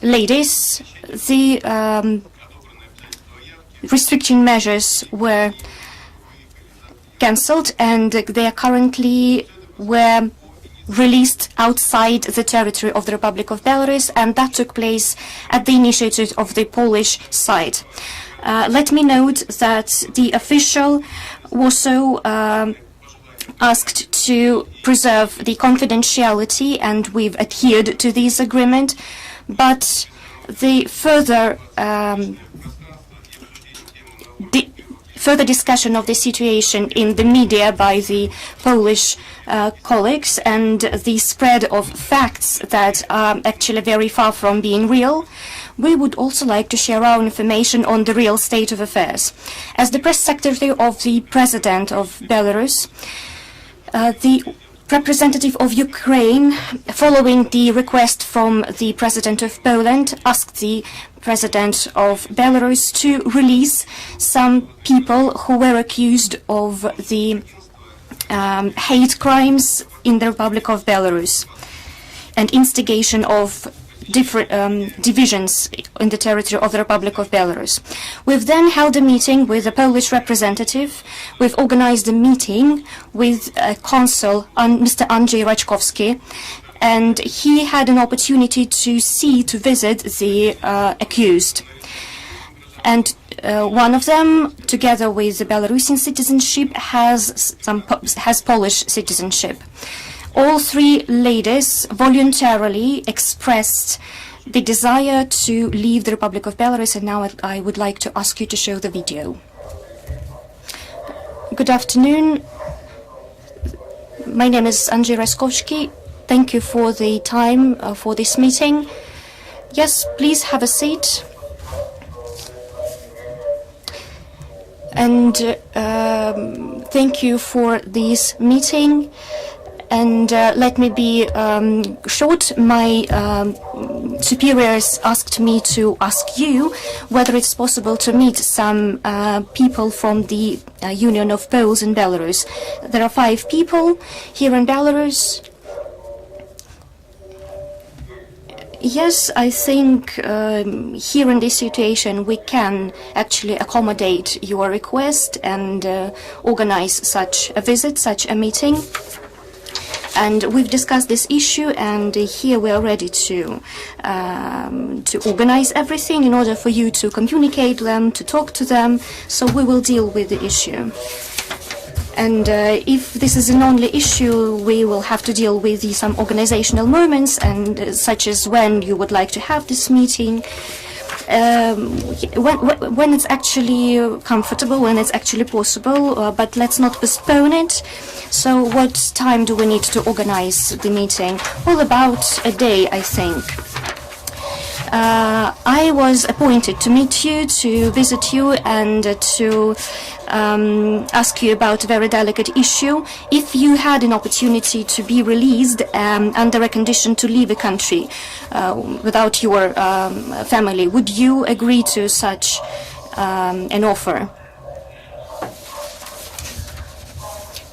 Speaker 3: ladies, the restriction measures were cancelled and they are currently were released outside the territory of the Republic of Belarus, and that took place at the initiative of the Polish side. Let me note that the official also asked to preserve the confidentiality, and we've adhered to this agreement, but the further discussion of the situation in the media by the Polish colleagues and the spread of facts that are actually very far from being real, we would also like to share our information on the real state of affairs. As the press secretary of the President of Belarus, the representative of Ukraine, following the request from the President of Poland, asked the President of Belarus to release some people who were accused of the hate crimes in the Republic of Belarus and instigation of different divisions in the territory of the Republic of Belarus. We've then held a meeting with a Polish representative. We've organized a meeting with Consul Mr. Andrzej Raczkowski, and he had an opportunity to visit the accused. And one of them, together with the Belarusian citizenship, has Polish citizenship. All 3 ladies voluntarily expressed the desire to leave the Republic of Belarus, and now I would like to ask you to show the video. Good afternoon. My name is Andrzej Raczkowski. Thank you for the time for this meeting. Yes, please have a seat. And thank you for this meeting. And let me be short. My superiors asked me to ask you whether it's possible to meet some people from the Union of Poles in Belarus. There are 5 people here in Belarus. Yes, I think here in this situation we can actually accommodate your request and organize such a visit, such a meeting. And we've discussed this issue, and here we are ready to organize everything in order for you to communicate them, to talk to them. So we will deal with the issue. And if this is an only issue, we will have to deal with some organizational moments, and such as when you would like to have this meeting. When it's actually comfortable, when it's actually possible, but let's not postpone it. So what time do we need to organize the meeting? Well, about a day, I think. I was appointed to meet you, to visit you, and to ask you about a very delicate issue. If you had an opportunity to be released under a condition to leave the country without your family, would you agree to such an offer?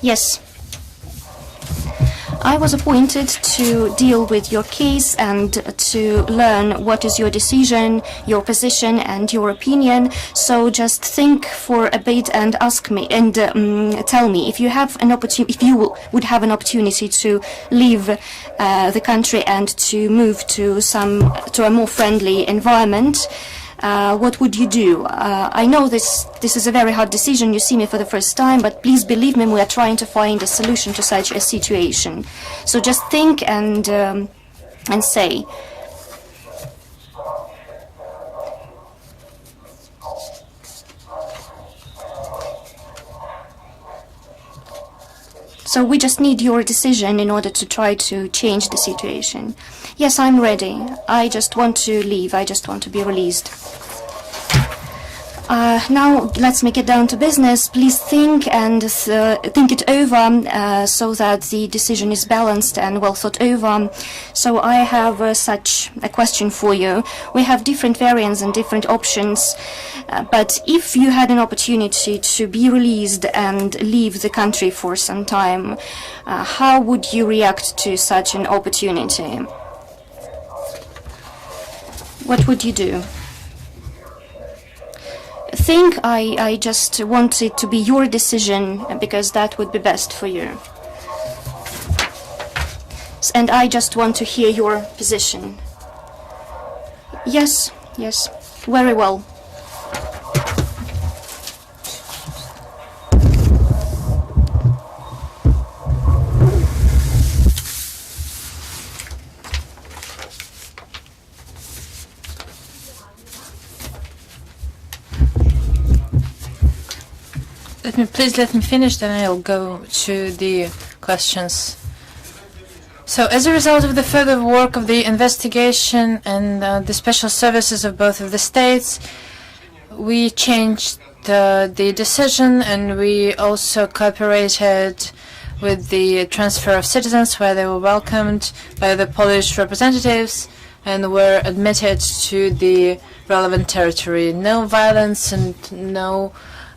Speaker 3: Yes. I was appointed to deal with your case and to learn what is your decision, your position, and your opinion. So just think for a bit and ask me and tell me if you have an opportunity, if you would have an opportunity to leave the country and to move to a more friendly environment. What would you do? I know this is a very hard decision. You see me for the first time, but please believe me, we are trying to find a solution to such a situation. So just think and say. So we just need your decision in order to try to change the situation. Yes, I'm ready. I just want to leave. I just want to be released. Now let's make it down to business. Please think and think it over so that the decision is balanced and well thought over. So I have such a question for you. We have different variants and different options, but if you had an opportunity to be released and leave the country for some time, how would you react to such an opportunity? What would you do? Think I just want it to be your decision because that would be best for you. And I just want to hear your position. Yes, yes, very well.
Speaker 6: Please let me finish, then I'll go to the questions. So, as a result of the further work of the investigation and the special services of both of the states, we changed the decision, and we also cooperated with the transfer of citizens, where they were welcomed by the Polish representatives and were admitted to the relevant territory. No violence and no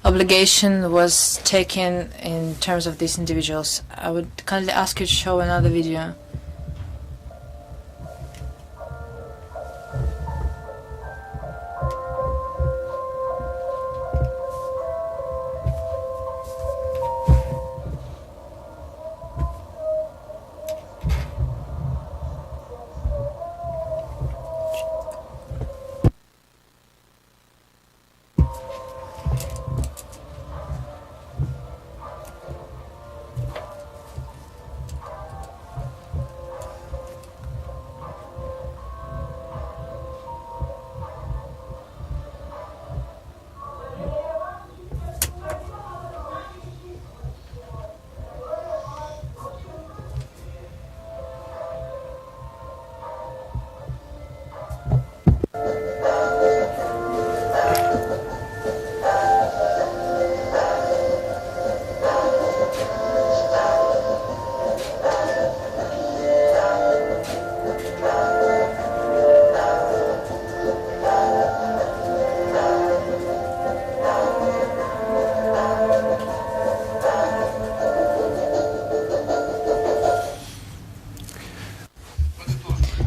Speaker 6: obligation was taken in terms of these individuals. I would kindly ask you to show another video.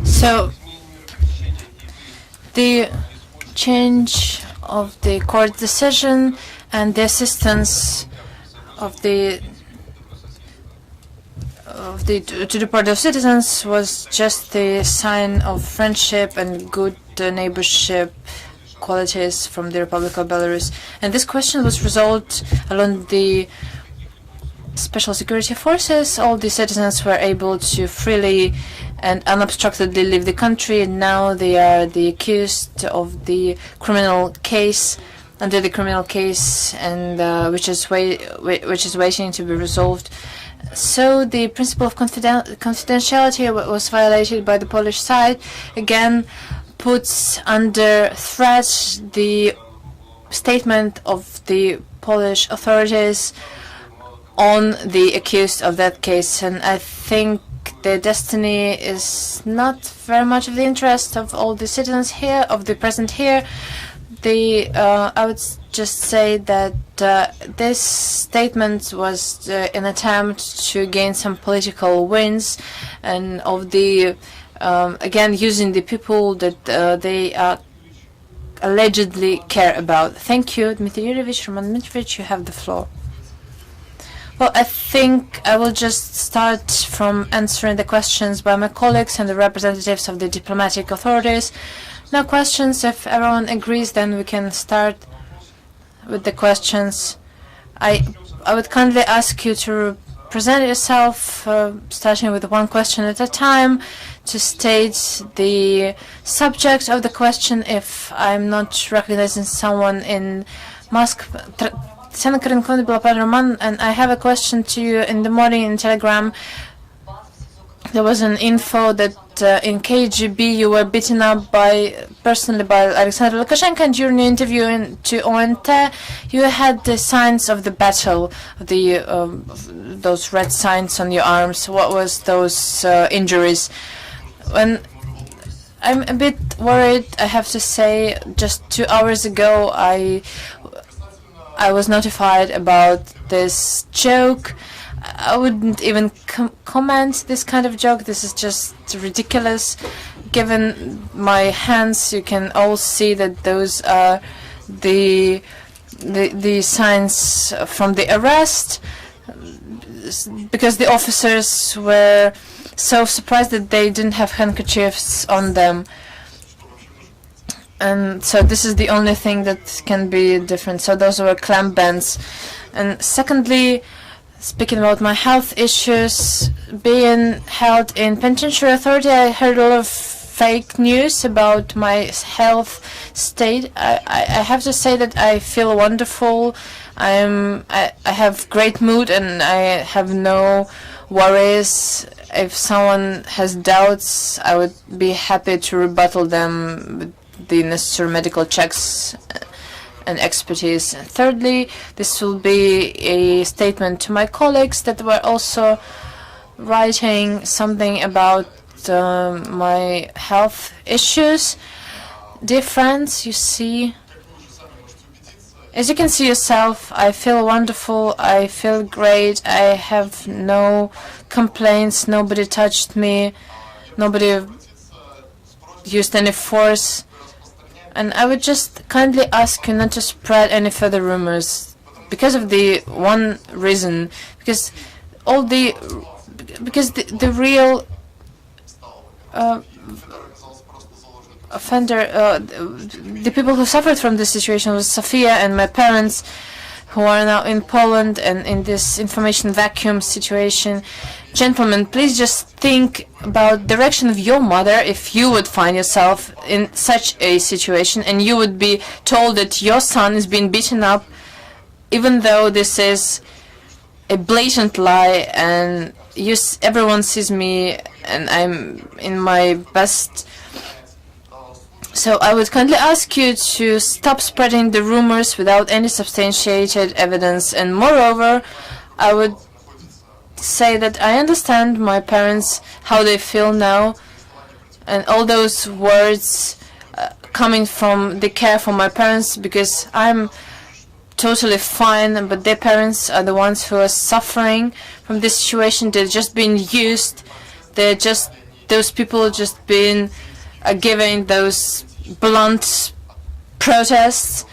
Speaker 6: So, the change of the court decision and the assistance of the to the part of citizens was just the sign of friendship and good neighborship qualities from the Republic of Belarus. And this question was resolved along the special security forces. All the citizens were able to freely and unobstructedly leave the country. And now they are the accused of the criminal case, under the criminal case, and which is waiting to be resolved. So the principle of confidentiality was violated by the Polish side. Again, puts under threat the statement of the Polish authorities on the accused of that case. And I think their destiny is not very much of the interest of all the citizens here, of the present here. I would just say that this statement was an attempt to gain some political wins, and of the again using the people that they allegedly care about. Thank you, Dmitry Yurievich. Roman Protasevich, you have the floor. Well, I think I will just start from answering the questions by my colleagues and the representatives of the diplomatic authorities. No questions. If everyone agrees, then we can start with the questions. I would kindly ask you to present yourself, starting with one question at a time, to state the subject of the question. If I'm not recognizing someone in Moscow, Roman, and I have a question to you. In the morning in Telegram, there was an info that in KGB you were beaten up personally by Alexander Lukashenko, and during the interview to ONT you had the signs of the battle, those red signs on your arms. What was those injuries? When I'm a bit worried, I have to say. Just 2 hours ago I was notified about this joke. I wouldn't even comment this kind of joke. This is just ridiculous. Given my hands, you can all see that those are the signs from the arrest, because the officers were so surprised that they didn't have handkerchiefs on them. And so this is the only thing that can be different. So those were clamp bands. And secondly, speaking about my health issues, being held in penitentiary authority, I heard a lot of fake news about my health state. I have to say that I feel wonderful. I have great mood and I have no worries. If someone has doubts, I would be happy to rebuttal them with the necessary medical checks and expertise. And thirdly, this will be a statement to my colleagues that were also writing something about my health issues. Dear friends, you see, as you can see yourself, I feel wonderful, I feel great, I have no complaints, nobody touched me, nobody used any force. And I would just kindly ask you not to spread any further rumors, because of the one reason, because the real offender, the people who suffered from this situation was Sofia and my parents, who are now in Poland and in this information vacuum situation. Gentlemen, please just think about the direction of your mother if you would find yourself in such a situation and you would be told that your son is being beaten up, even though this is a blatant lie, and everyone sees me and I'm in my best. So I would kindly ask you to stop spreading the rumors without any substantiated evidence. And moreover, I would say that I understand my parents, how they feel now, and all those words coming from the care for my parents, because I'm totally fine, but their parents are the ones who are suffering from this situation. They're just being used. They're just, those people just being given those blunt protests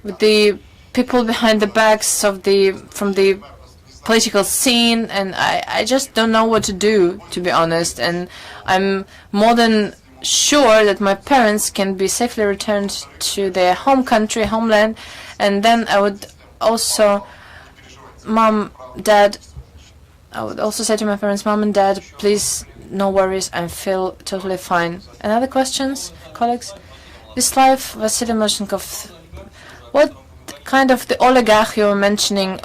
Speaker 6: with the people behind the backs of from the political scene, and I just don't know what to do, to be honest. And I'm more than sure that my parents can be safely returned to their home country, homeland, and then I would also, Mom, Dad, I would also say to my parents, Mom and Dad, please, no worries, I feel totally fine. And other questions, colleagues? Vislav Vasily Moshenkov, what kind of the oligarch you were mentioning,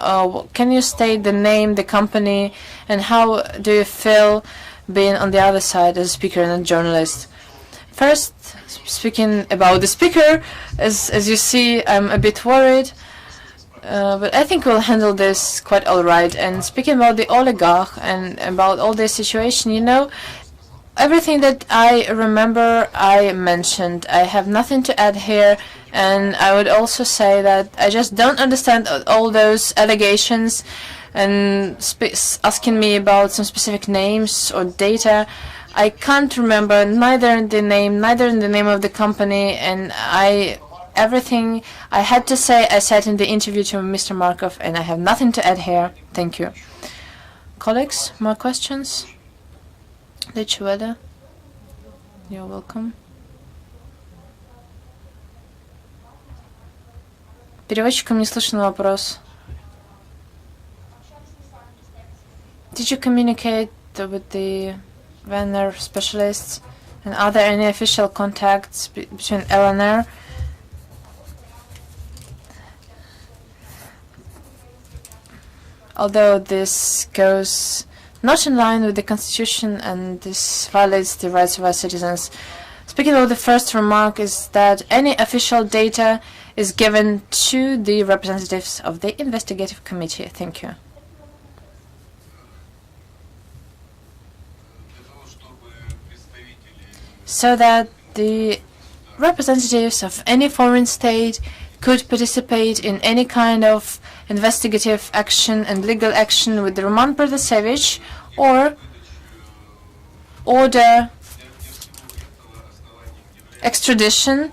Speaker 6: can you state the name, the company, and how do you feel being on the other side as a speaker and a journalist? First, speaking about the speaker, as you see, I'm a bit worried, but I think we'll handle this quite all right. And speaking about the oligarch and about all this situation, you know, everything that I remember, I mentioned. I have nothing to add here, and I would also say that I just don't understand all those allegations and asking me about some specific names or data. I can't remember neither the name of the company, and everything I had to say, I said in the interview to Mr. Markov, and I have nothing to add here. Thank you. Colleagues, more questions? Lichweda, you're welcome. Переводчикам не слышен вопрос. Did you communicate with the Ryanair specialists, and are there any official contacts between Ryanair? Although this goes not in line with the Constitution and this violates the rights of our citizens. Speaking of the first remark is that any official data is given to the representatives of the investigative committee. Thank you. So that the representatives of any foreign state could participate in any kind of investigative action and legal action with the Roman Protasevich, or order extradition,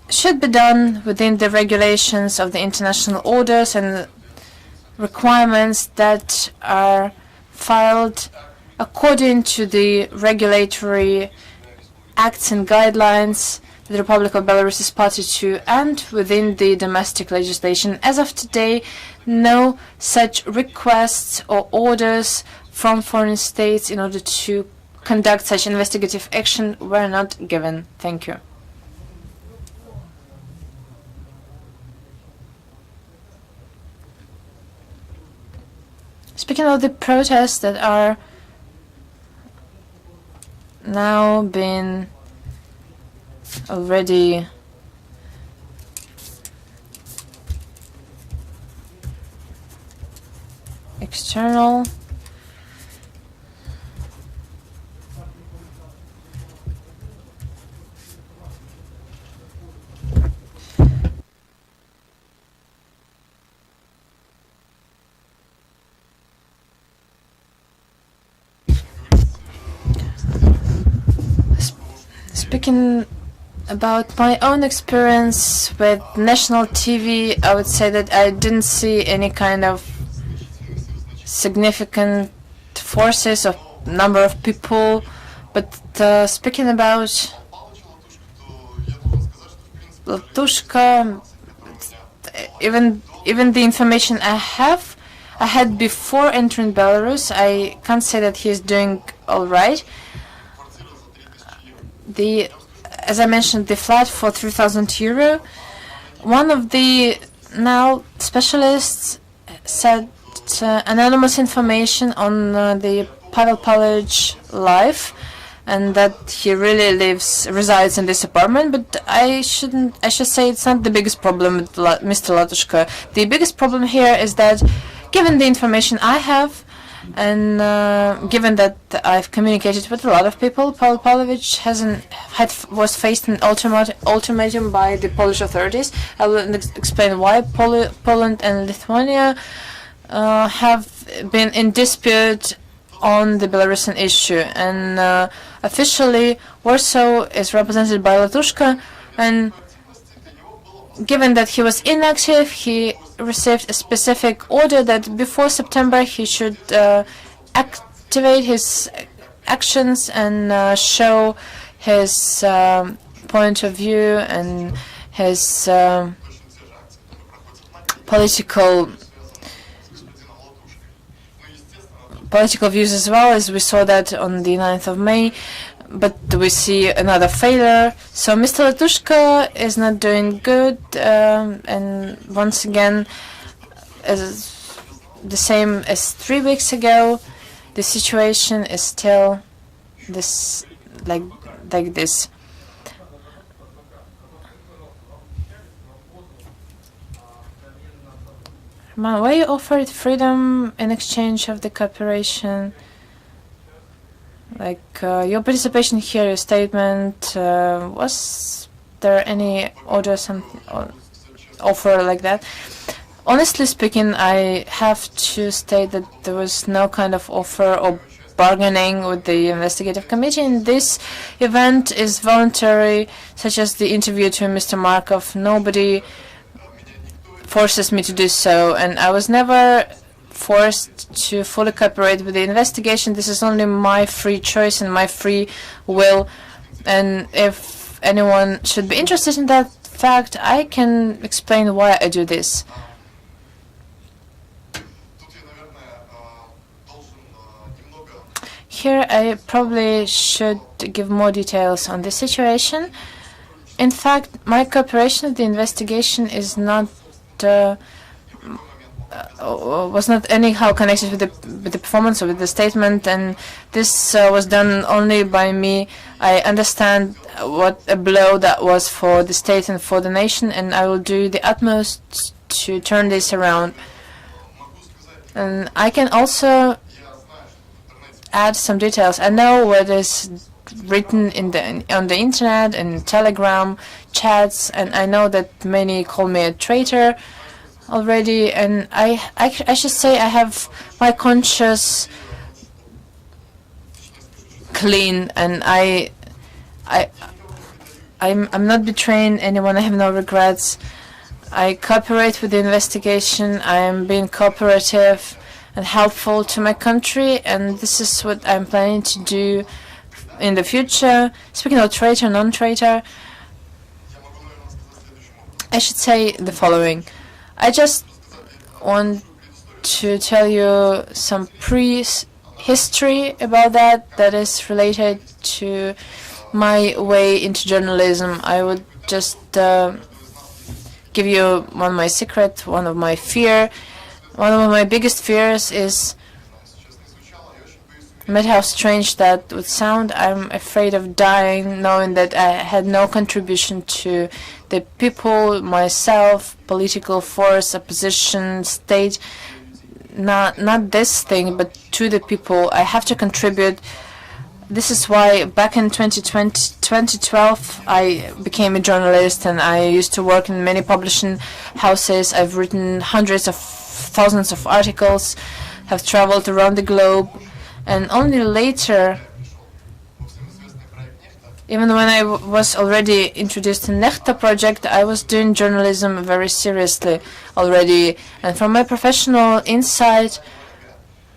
Speaker 6: should be done within the regulations of the international orders and requirements that are filed according to the regulatory acts and guidelines the Republic of Belarus is party to, and within the domestic legislation. As of today, no such requests or orders from foreign states in order to conduct such investigative action were not given. Thank you. Speaking of the protests that are now been already external, speaking about my own experience with national TV, I would say that I didn't see any kind of significant forces or number of people. But speaking about Latushka, even the information I had before entering Belarus, I can't say that he's doing all right. As I mentioned, the flat for 3,000 euro. One of the now specialists said anonymous information on the Pavel Pavlovich life, and that he really resides in this apartment. But I should say it's not the biggest problem with Mr. Latushka. The biggest problem here is that, given the information I have, and given that I've communicated with a lot of people, Pavel Pavlovich was faced an ultimatum by the Polish authorities. I will explain why. Poland and Lithuania have been in dispute on the Belarusian issue. And officially, Warsaw is represented by Latushka, and given that he was inactive, he received a specific order that before September he should activate his actions and show his point of view and his political views as well, as we saw that on the 9th of May. But we see another failure. So Mr. Latushka is not doing good, and once again, as the same as 3 weeks ago, the situation is still this like this. Roman, why you offered freedom in exchange of the cooperation? Like your participation here, your statement, was there any order, offer like that? Honestly speaking, I have to state that there was no kind of offer or bargaining with the investigative committee, and this event is voluntary, such as the interview to Mr. Markov. Nobody forces me to do so, and I was never forced to fully cooperate with the investigation. This is only my free choice and my free will, and if anyone should be interested in that fact, I can explain why I do this. Here I probably should give more details on the situation. In fact, my cooperation with the investigation is not was not anyhow connected with the performance or with the statement, and this was done only by me. I understand what a blow that was for the state and for the nation, and I will do the utmost to turn this around. And I can also add some details. I know what is written on the internet and Telegram chats, and I know that many call me a traitor already, and I should say I have my conscience clean, and I'm not betraying anyone. I have no regrets. I cooperate with the investigation. I am being cooperative and helpful to my country, and this is what I'm planning to do in the future. Speaking of traitor, non-traitor, I should say the following. I just want to tell you some pre-history about that is related to my way into journalism. I would just give you one of my secrets, one of my fear. One of my biggest fears is, no matter how strange that would sound, I'm afraid of dying knowing that I had no contribution to the people, myself, political force, opposition, state, not this thing, but to the people. I have to contribute. This is why back in 2012, I became a journalist, and I used to work in many publishing houses. I've written hundreds of thousands of articles, have traveled around the globe, and only later, even when I was already introduced to Nechta project, I was doing journalism very seriously already. And from my professional insight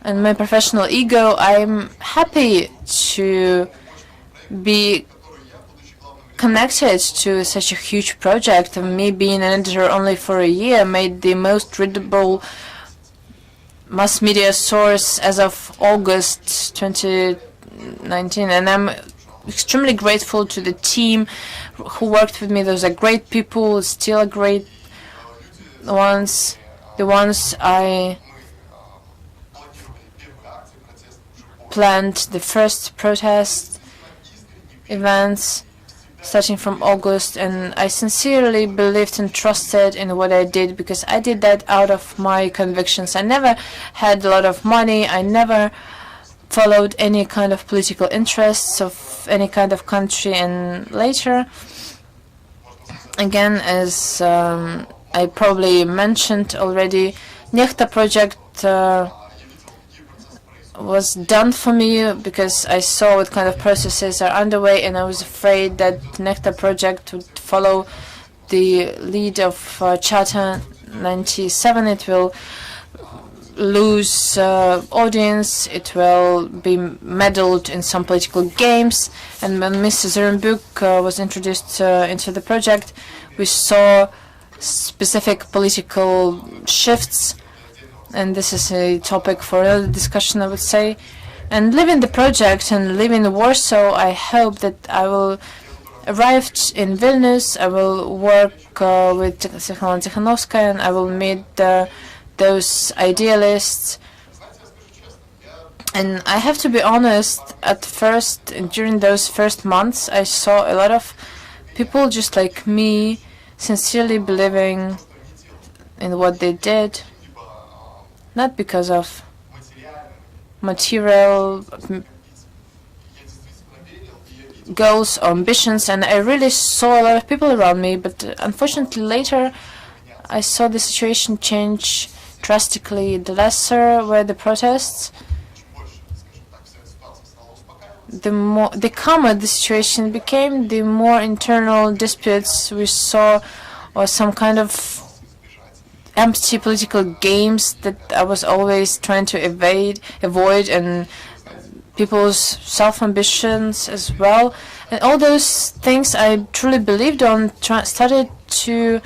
Speaker 6: and my professional ego, I'm happy to be connected to such a huge project. And me being an editor only for a year made the most readable mass media source as of August 2019, and I'm extremely grateful to the team who worked with me. Those are great people, still great ones, the ones I planned the first protest events starting from August, and I sincerely believed and trusted in what I did, because I did that out of my convictions. I never had a lot of money. I never followed any kind of political interests of any kind of country. And later, again, as I probably mentioned already, Nechta project was done for me because I saw what kind of processes are underway, and I was afraid that the NECTA project would follow the lead of Charter 97. It will lose audience, it will be meddled in some political games. And when Mr. Zerembuk was introduced into the project, we saw specific political shifts, and this is a topic for another discussion, I would say. And leaving the project and leaving Warsaw, I hope that I will arrive in Vilnius, I will work with Tsikhanouskaya, and I will meet those idealists. And I have to be honest, at first, during those first months, I saw a lot of people just like me, sincerely believing in what they did, not because of material goals or ambitions. And I really saw a lot of people around me, but unfortunately later I saw the situation change drastically. The lesser were the protests, the calmer the situation became, the more internal disputes we saw, or some kind of empty political games that I was always trying to avoid, and people's self-ambitions as well. And all those things I truly believed on started to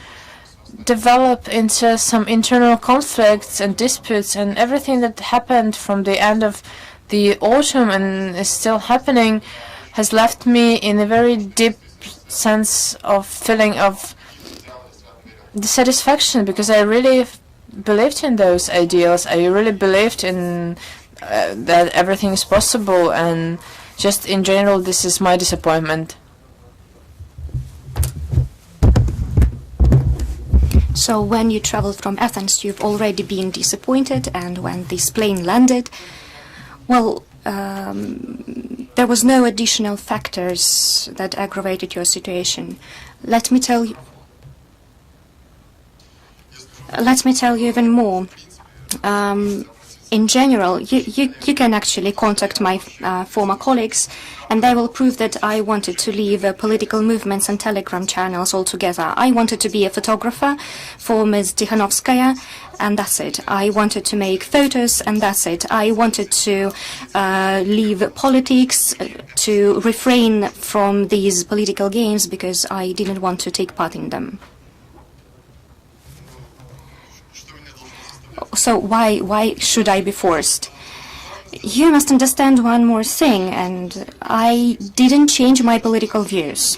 Speaker 6: develop into some internal conflicts and disputes, and everything that happened from the end of the autumn and is still happening has left me in a very deep sense of feeling of dissatisfaction, because I really believed in those ideals. I really believed in that everything is possible, and just in general this is my disappointment.
Speaker 3: So when you traveled from Athens, you've already been disappointed, and when this plane landed, well, there was no additional factors that aggravated your situation. Let me tell you even more. In general, you can actually contact my former colleagues, and they will prove that I wanted to leave political movements and Telegram channels altogether. I wanted to be a photographer for Ms. Tikhanovskaya, and that's it. I wanted to make photos, and that's it. I wanted to leave politics, to refrain from these political games, because I didn't want to take part in them. So why should I be forced? You must understand one more thing, and I didn't change my political views.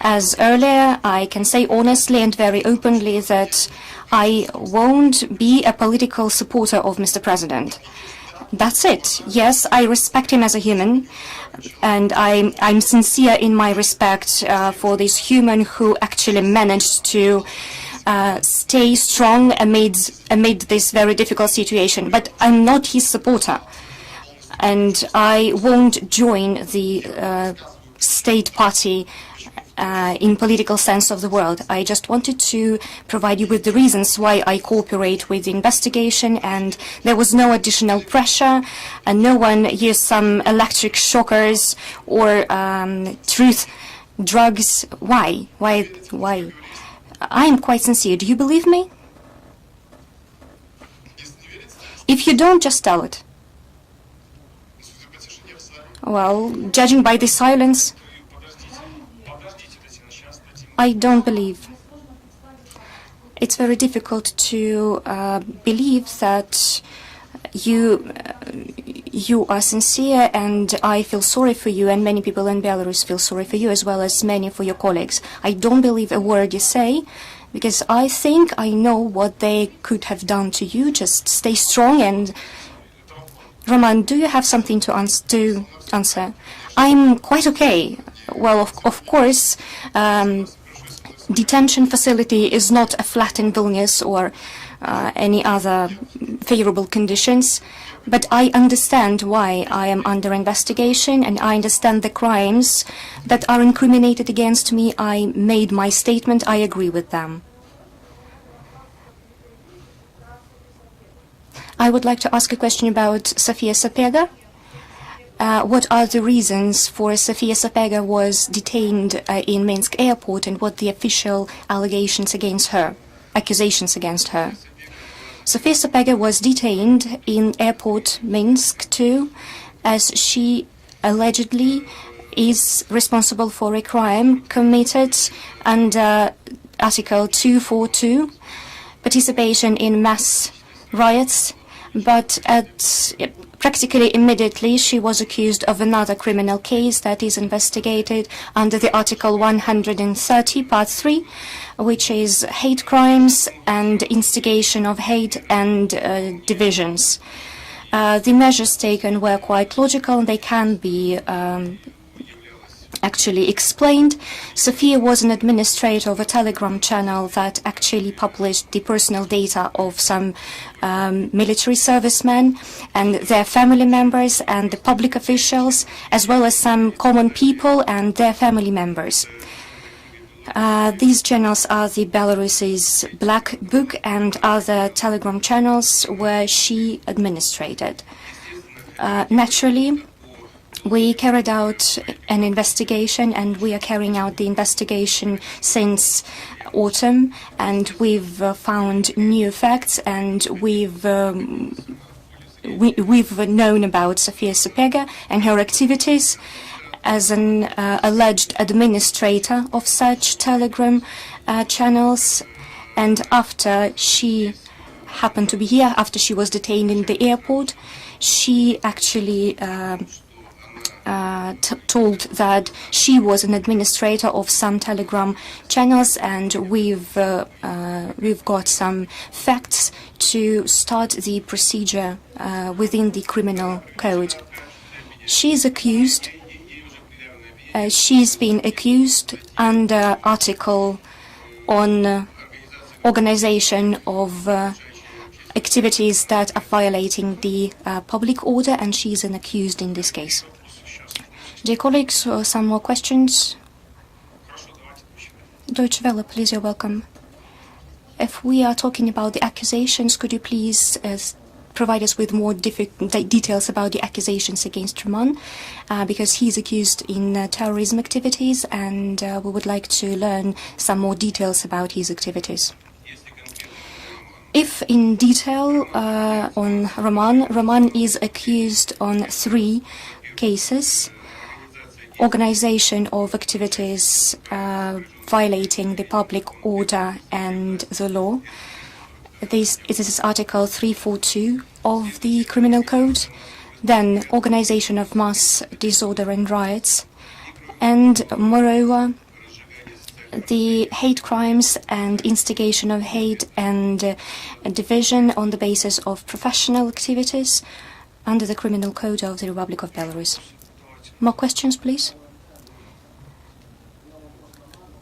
Speaker 3: As earlier, I can say honestly and very openly that I won't be a political supporter of Mr. President. That's it. Yes, I respect him as a human, and I'm sincere in my respect for this human who actually managed to stay strong amid this very difficult situation. But I'm not his supporter, and I won't join the state party in political sense of the word. I just wanted to provide you with the reasons why I cooperate with the investigation, and there was no additional pressure, and no one used some electric shockers or truth drugs. Why? I am quite sincere. Do you believe me? If you don't, just tell it. Well, judging by the silence, I don't believe. It's very difficult to believe that you are sincere, and I feel sorry for you, and many people in Belarus feel sorry for you, as well as many for your colleagues. I don't believe a word you say, because I think I know what they could have done to you. Just stay strong. And Roman, do you have something to answer? I'm quite okay. Well, of course, detention facility is not a flat in Vilnius or any other favorable conditions, but I understand why I am under investigation, and I understand the crimes that are incriminated against me. I made my statement. I agree with them. I would like to ask a question about Sofia Sapega. What are the reasons for Sofia Sapega was detained in Minsk airport, and what the official accusations against her? Sofia Sapega was detained in airport Minsk too, as she allegedly is responsible for a crime committed under Article 242, participation in mass riots, but practically immediately she was accused of another criminal case that is investigated under the Article 130, Part 3, which is hate crimes and instigation of hate and divisions. The measures taken were quite logical, and they can be actually explained. Sofia was an administrator of a Telegram channel that actually published the personal data of some military servicemen and their family members and the public officials, as well as some common people and their family members. These channels are the Belarus's Black Book and other Telegram channels where she administrated. Naturally, we carried out an investigation, and we are carrying out the investigation since autumn, and we've found new facts, and we've known about Sofia Sapega and her activities as an alleged administrator of such Telegram channels. And after she happened to be here, after she was detained in the airport, she actually told that she was an administrator of some Telegram channels, and we've got some facts to start the procedure within the criminal code. She's accused. She's been accused under article on organization of activities that are violating the public order, and she's an accused in this case. Dear colleagues, some more questions? Deutsche Welle, please, you're welcome. If we are talking about the accusations, could you please provide us with more details about the accusations against Roman, because he's accused in terrorism activities, and we would like to learn some more details about his activities. If in detail on Roman is accused on 3 cases: organization of activities violating the public order and the law. This is Article 342 of the Criminal Code. Then organization of mass disorder and riots. And moreover, the hate crimes and instigation of hate and division on the basis of professional activities under the Criminal Code of the Republic of Belarus. More questions, please?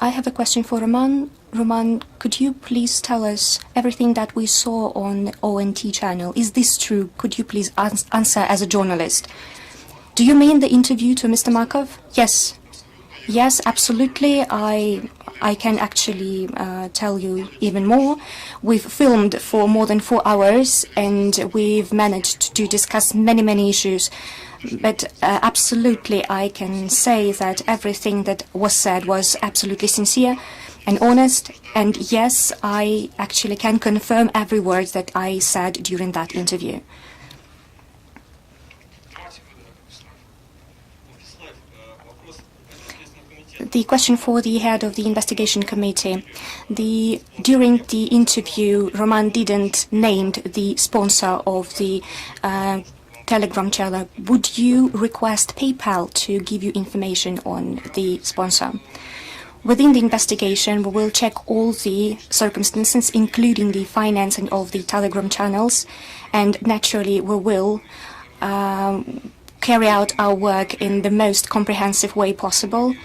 Speaker 3: I have a question for Roman. Roman, could you please tell us everything that we saw on ONT channel? Is this true? Could you please answer as a journalist? Do you mean the interview to Mr. Markov? Yes. Yes, absolutely. I can actually tell you even more. We've filmed for more than 4 hours, and we've managed to discuss many issues. But absolutely, I can say that everything that was said was absolutely sincere and honest. And yes, I actually can confirm every word that I said during that interview. The question for the head of the investigation committee. During the interview, Roman didn't name the sponsor of the Telegram channel. Would you request PayPal to give you information on the sponsor? Within the investigation, we will check all the circumstances, including the financing of the Telegram channels, and naturally we will carry out our work in the most comprehensive way possible.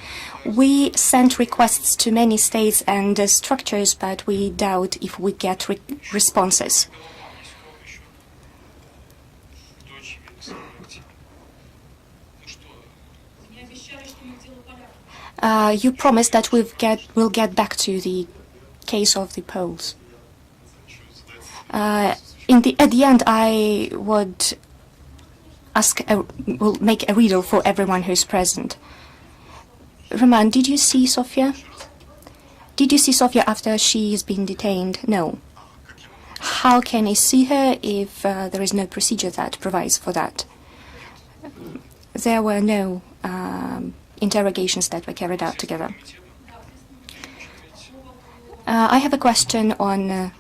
Speaker 3: We sent requests to many states and structures, but we doubt if we get responses. You promised that we'll get back to the case of the Poles. At the end, I would will make a riddle for everyone who's present. Roman, did you see Sofia? Did you see Sofia after she's been detained? No. How can I see her if there is no procedure that provides for that? There were no interrogations that were carried out together. I have a question on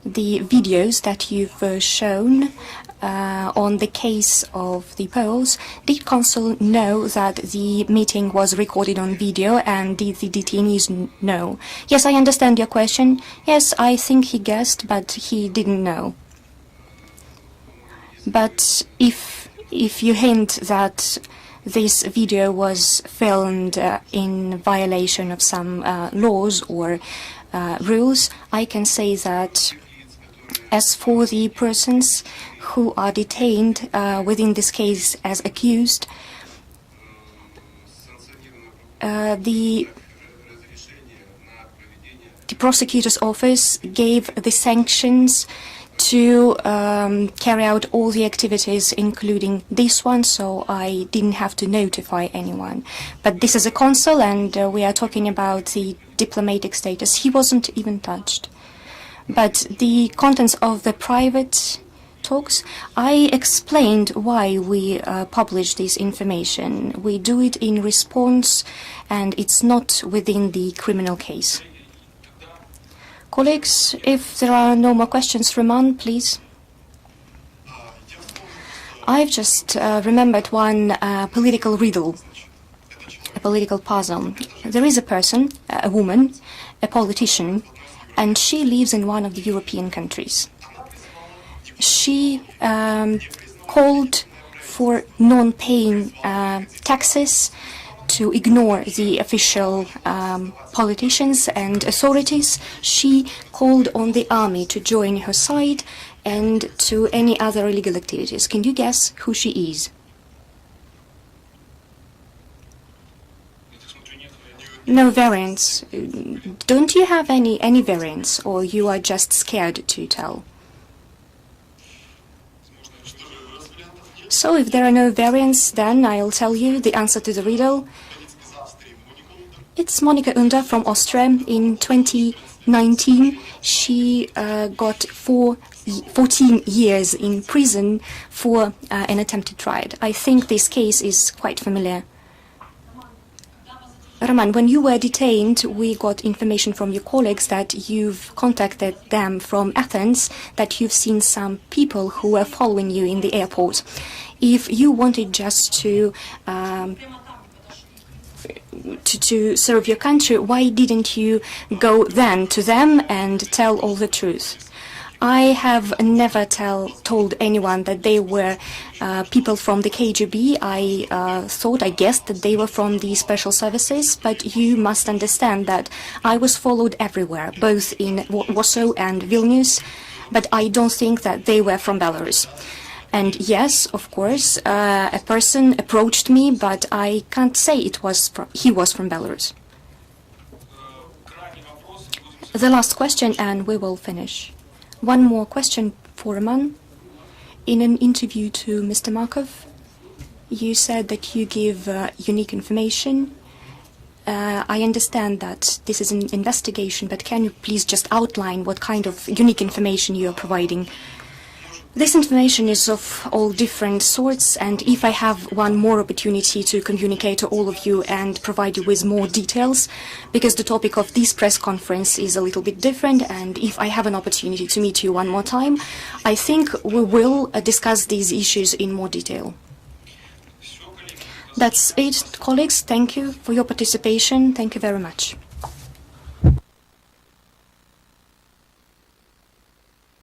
Speaker 3: the videos that you've shown on the case of the Poles. Did Consul know that the meeting was recorded on video, and did the detainees know? Yes, I understand your question. Yes, I think he guessed, but he didn't know. But if you hint that this video was filmed in violation of some laws or rules, I can say that as for the persons who are detained within this case as accused, the prosecutor's office gave the sanctions to carry out all the activities, including this one, so I didn't have to notify anyone. But this is a consul, and we are talking about the diplomatic status. He wasn't even touched. But the contents of the private talks, I explained why we publish this information. We do it in response, and it's not within the criminal case. Colleagues, if there are no more questions, Roman, please. I've just remembered one political riddle, a political puzzle. There is a person, a woman, a politician, and she lives in one of the European countries. She called for non-paying taxes, to ignore the official politicians and authorities. She called on the army to join her side and to any other illegal activities. Can you guess who she is? No variants. Don't you have any variants, or you are just scared to tell? So if there are no variants, then I'll tell you the answer to the riddle. It's Monika Under from Austria. In 2019, she got 14 years in prison for an attempted raid. I think this case is quite familiar. Roman, when you were detained, we got information from your colleagues that you've contacted them from Athens, that you've seen some people who were following you in the airport. If you wanted just to serve your country, why didn't you go then to them and tell all the truth? I have never told anyone that they were people from the KGB. I guessed that they were from the special services, but you must understand that I was followed everywhere, both in Warsaw and Vilnius, but I don't think that they were from Belarus. And yes, of course, a person approached me, but I can't say he was from Belarus. The last question, and we will finish. One more question for Roman. In an interview to Mr. Markov, you said that you give unique information. I understand that this is an investigation, but can you please just outline what kind of unique information you are providing? This information is of all different sorts, and if I have one more opportunity to communicate to all of you and provide you with more details, because the topic of this press conference is a little bit different, and if I have an opportunity to meet you one more time, I think we will discuss these issues in more detail. That's it, colleagues. Thank you for your participation. Thank you very much.